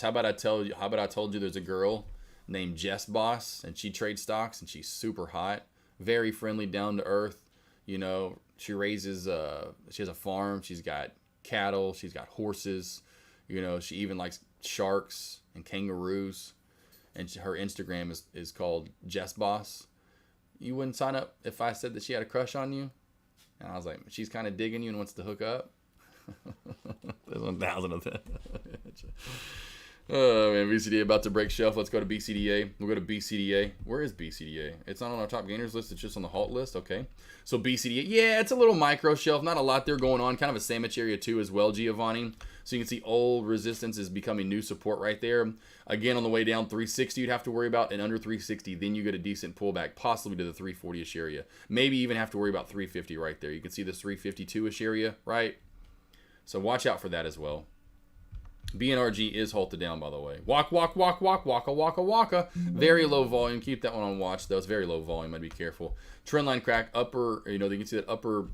how about I told you there's a girl named Jess Boss, and she trades stocks, and she's super hot, very friendly, down to earth. You know, she raises, she has a farm. She's got cattle. She's got horses. You know, she even likes sharks and kangaroos. and her Instagram is called Jess Boss. You wouldn't sign up if I said that she had a crush on you? And I was like, she's kind of digging you and wants to hook up. There's 1,000 of them. Oh man, BCDA about to break shelf. Let's go to BCDA. We'll go to BCDA. Where is BCDA? It's not on our top gainers list. It's just on the halt list. Okay. So BCDA, yeah, it's a little micro shelf. Not a lot there going on. Kind of a sandwich area too as well, Giovanni. So you can see old resistance is becoming new support right there. Again, on the way down, 360 you'd have to worry about, and under 360, then you get a decent pullback, possibly to the 340-ish area. Maybe even have to worry about 350 right there. You can see this 352-ish area, right? So watch out for that as well. BNRG is halted down, by the way. Walk, walk, walk, walk, waka, waka, waka. Very low volume. Keep that one on watch, though. It's very low volume. I'd be careful. Trendline crack, upper, you know, you can see that upper,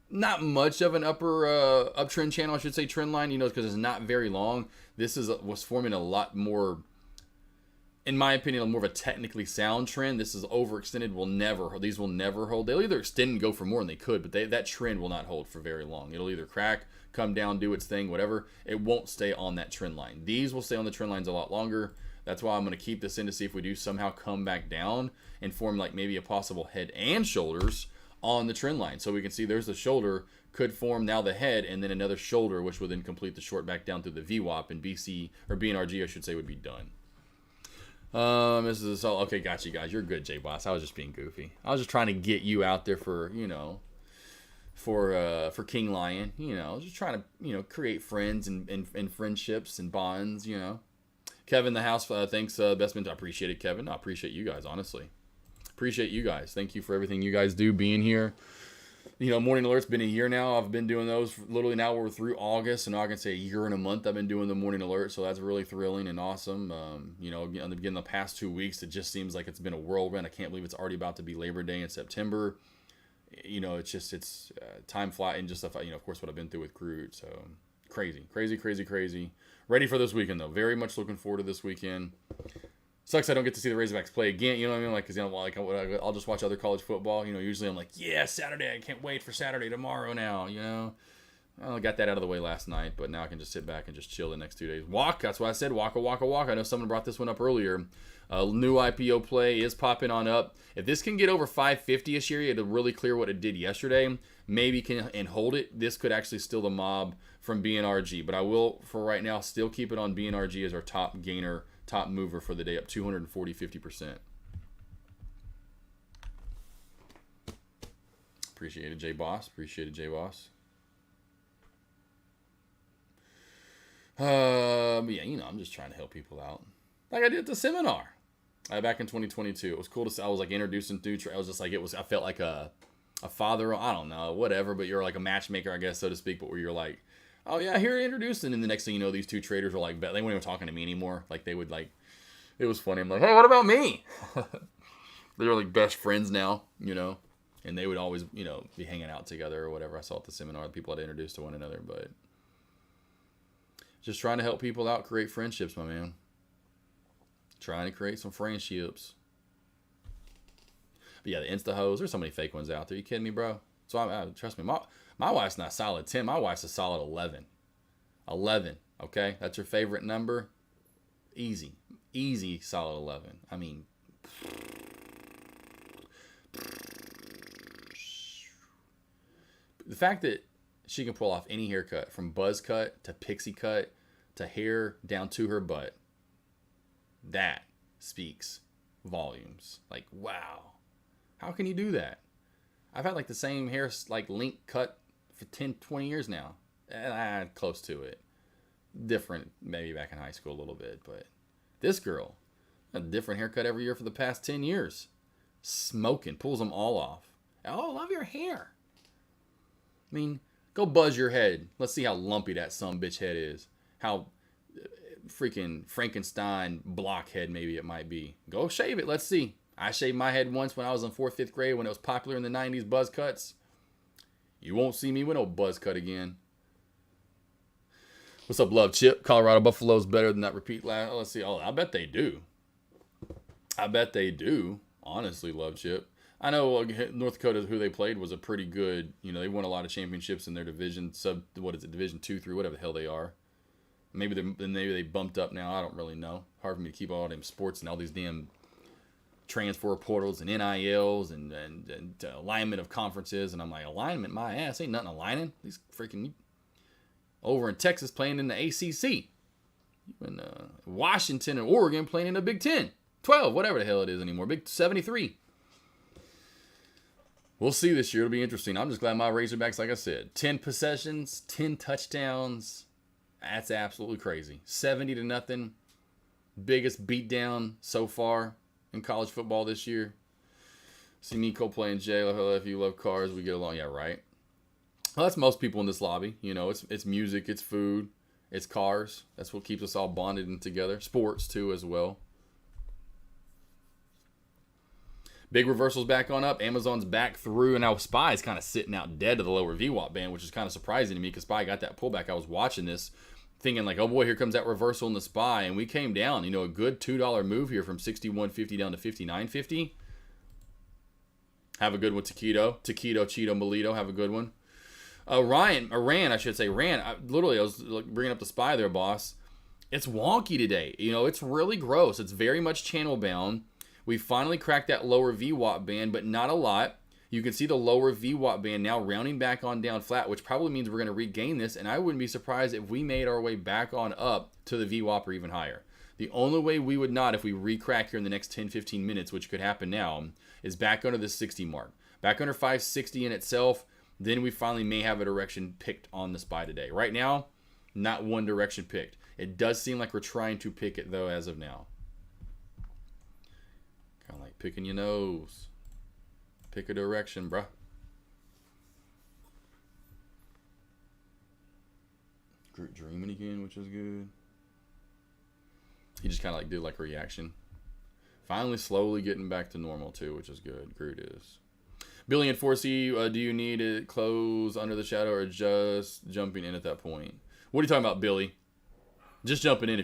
not much of an upper uptrend channel, I should say, trend line, you know, because it's not very long. This was forming a lot more, in my opinion, more of a technically sound trend. This is overextended. These will never hold. They'll either extend and go for more than they could, but that trend will not hold for very long. It'll either crack, come down, do its thing, whatever. It won't stay on that trend line. These will stay on the trend lines a lot longer. That's why I'm going to keep this in to see if we do somehow come back down and form like maybe a possible head and shoulders on the trend line. So we can see there's the shoulder, could form now the head, and then another shoulder, which would then complete the short back down through the VWAP, and BNRG, I should say, would be done. This is all okay. Got you guys. You're good, J Boss. I was just being goofy. I was just trying to get you out there for, you know, for King Lion. You know, just trying to, you know, create friends and friendships and bonds. You know, Kevin the house. Thanks, best mentor. I appreciate it, Kevin. I appreciate you guys. Honestly, appreciate you guys. Thank you for everything you guys do, being here. You know, morning alerts been a year now. I've been doing those literally now. We're through August, and now I can say a year and a month I've been doing the morning alert. So that's really thrilling and awesome. You know, again, the past 2 weeks, it just seems like it's been a whirlwind. I can't believe it's already about to be Labor Day in September. You know, it's time flat, and just stuff. You know, of course, what I've been through with crude. So crazy. Ready for this weekend though. Very much looking forward to this weekend. Sucks I don't get to see the Razorbacks play again. You know what I mean? Like, cause you know, like I'll just watch other college football. You know, usually I'm like, yeah, Saturday. I can't wait for Saturday tomorrow. Now, you know, I got that out of the way last night, but now I can just sit back and just chill the next 2 days. Walk. That's why I said walk. I know someone brought this one up earlier. New IPO play is popping on up. If this can get over 550-ish area, it'll really clear what it did yesterday. Maybe can hold it. This could actually steal the mob from BNRG, but I will for right now still keep it on BNRG as our top gainer. Top mover for the day, up 240, 50%. Appreciate it, J Boss. But yeah, you know, I'm just trying to help people out. Like I did at the seminar back in 2022. It was cool to see. I was like introducing through. I was just like, I felt like a father. I don't know, whatever. But you're like a matchmaker, I guess, so to speak. But where you're like, oh yeah, here introduced, and then the next thing you know, these two traders were like, they weren't even talking to me anymore. Like they would like, it was funny. I'm like, hey, what about me? They were like best friends now, you know, and they would always, you know, be hanging out together or whatever. I saw at the seminar, the people I'd introduced to one another, but just trying to help people out, create friendships, my man. Trying to create some friendships. But yeah, the Insta hoes, there's so many fake ones out there. You kidding me, bro? So trust me, my wife's not solid 10. My wife's a solid 11. 11, okay? That's her favorite number. Easy solid 11. I mean, the fact that she can pull off any haircut, from buzz cut to pixie cut to hair down to her butt, that speaks volumes. Like, wow. How can you do that? I've had like the same hair, like link cut for 10, 20 years now. Close to it. Different, maybe back in high school a little bit, but this girl, a different haircut every year for the past 10 years. Smoking, pulls them all off. Oh, I love your hair. I mean, go buzz your head. Let's see how lumpy that sumbitch head is. How freaking Frankenstein blockhead maybe it might be. Go shave it. Let's see. I shaved my head once when I was in 4th, 5th grade when it was popular in the 90s, buzz cuts. You won't see me with no buzz cut again. What's up, Love Chip? Colorado Buffalo's better than that repeat last. Let's see. Oh, I bet they do. Honestly, Love Chip. I know North Dakota, who they played, was a pretty good, you know, they won a lot of championships in their division, Division 2, 3, whatever the hell they are. Maybe they bumped up now. I don't really know. Hard for me to keep all them sports and all these damn transfer portals and NILs and alignment of conferences. And I'm like, alignment? My ass. Ain't nothing aligning. These freaking over in Texas playing in the ACC. In Washington and Oregon playing in the Big 10. 12, whatever the hell it is anymore. Big 73. We'll see this year. It'll be interesting. I'm just glad my Razorbacks, like I said, 10 possessions, 10 touchdowns. That's absolutely crazy. 70-0. Biggest beatdown so far in college football this year. See Nico playing Jay. If you love cars, we get along. Yeah, right. Well, that's most people in this lobby. You know, it's music, it's food, it's cars. That's what keeps us all bonded and together. Sports, too, as well. Big reversals back on up. Amazon's back through. And now SPY is kind of sitting out dead to the lower VWAP band, which is kind of surprising to me because SPY got that pullback. I was watching this thinking like, oh boy, here comes that reversal in the SPY. And we came down, you know, a good $2 move here from 61.50 down to 59.50. Have a good one, Taquito, Cheeto, Melito. Have a good one. Ran. I was bringing up the SPY there, boss. It's wonky today. You know, it's really gross. It's very much channel bound. We finally cracked that lower VWAP band, but not a lot. You can see the lower VWAP band now rounding back on down flat, which probably means we're going to regain this, and I wouldn't be surprised if we made our way back on up to the VWAP or even higher. The only way we would not if we recrack here in the next 10-15 minutes, which could happen now, is back under the 60 mark. Back under 560 in itself, then we finally may have a direction picked on the SPY today. Right now, not one direction picked. It does seem like we're trying to pick it, though, as of now. Kind of like picking your nose. Pick a direction, bruh. Dreaming again, which is good. He just kind of like did like a reaction. Finally, slowly getting back to normal too, which is good. Groot is. Billy and 4C, do you need it close under the shadow or just jumping in at that point? What are you talking about, Billy? Just jumping in if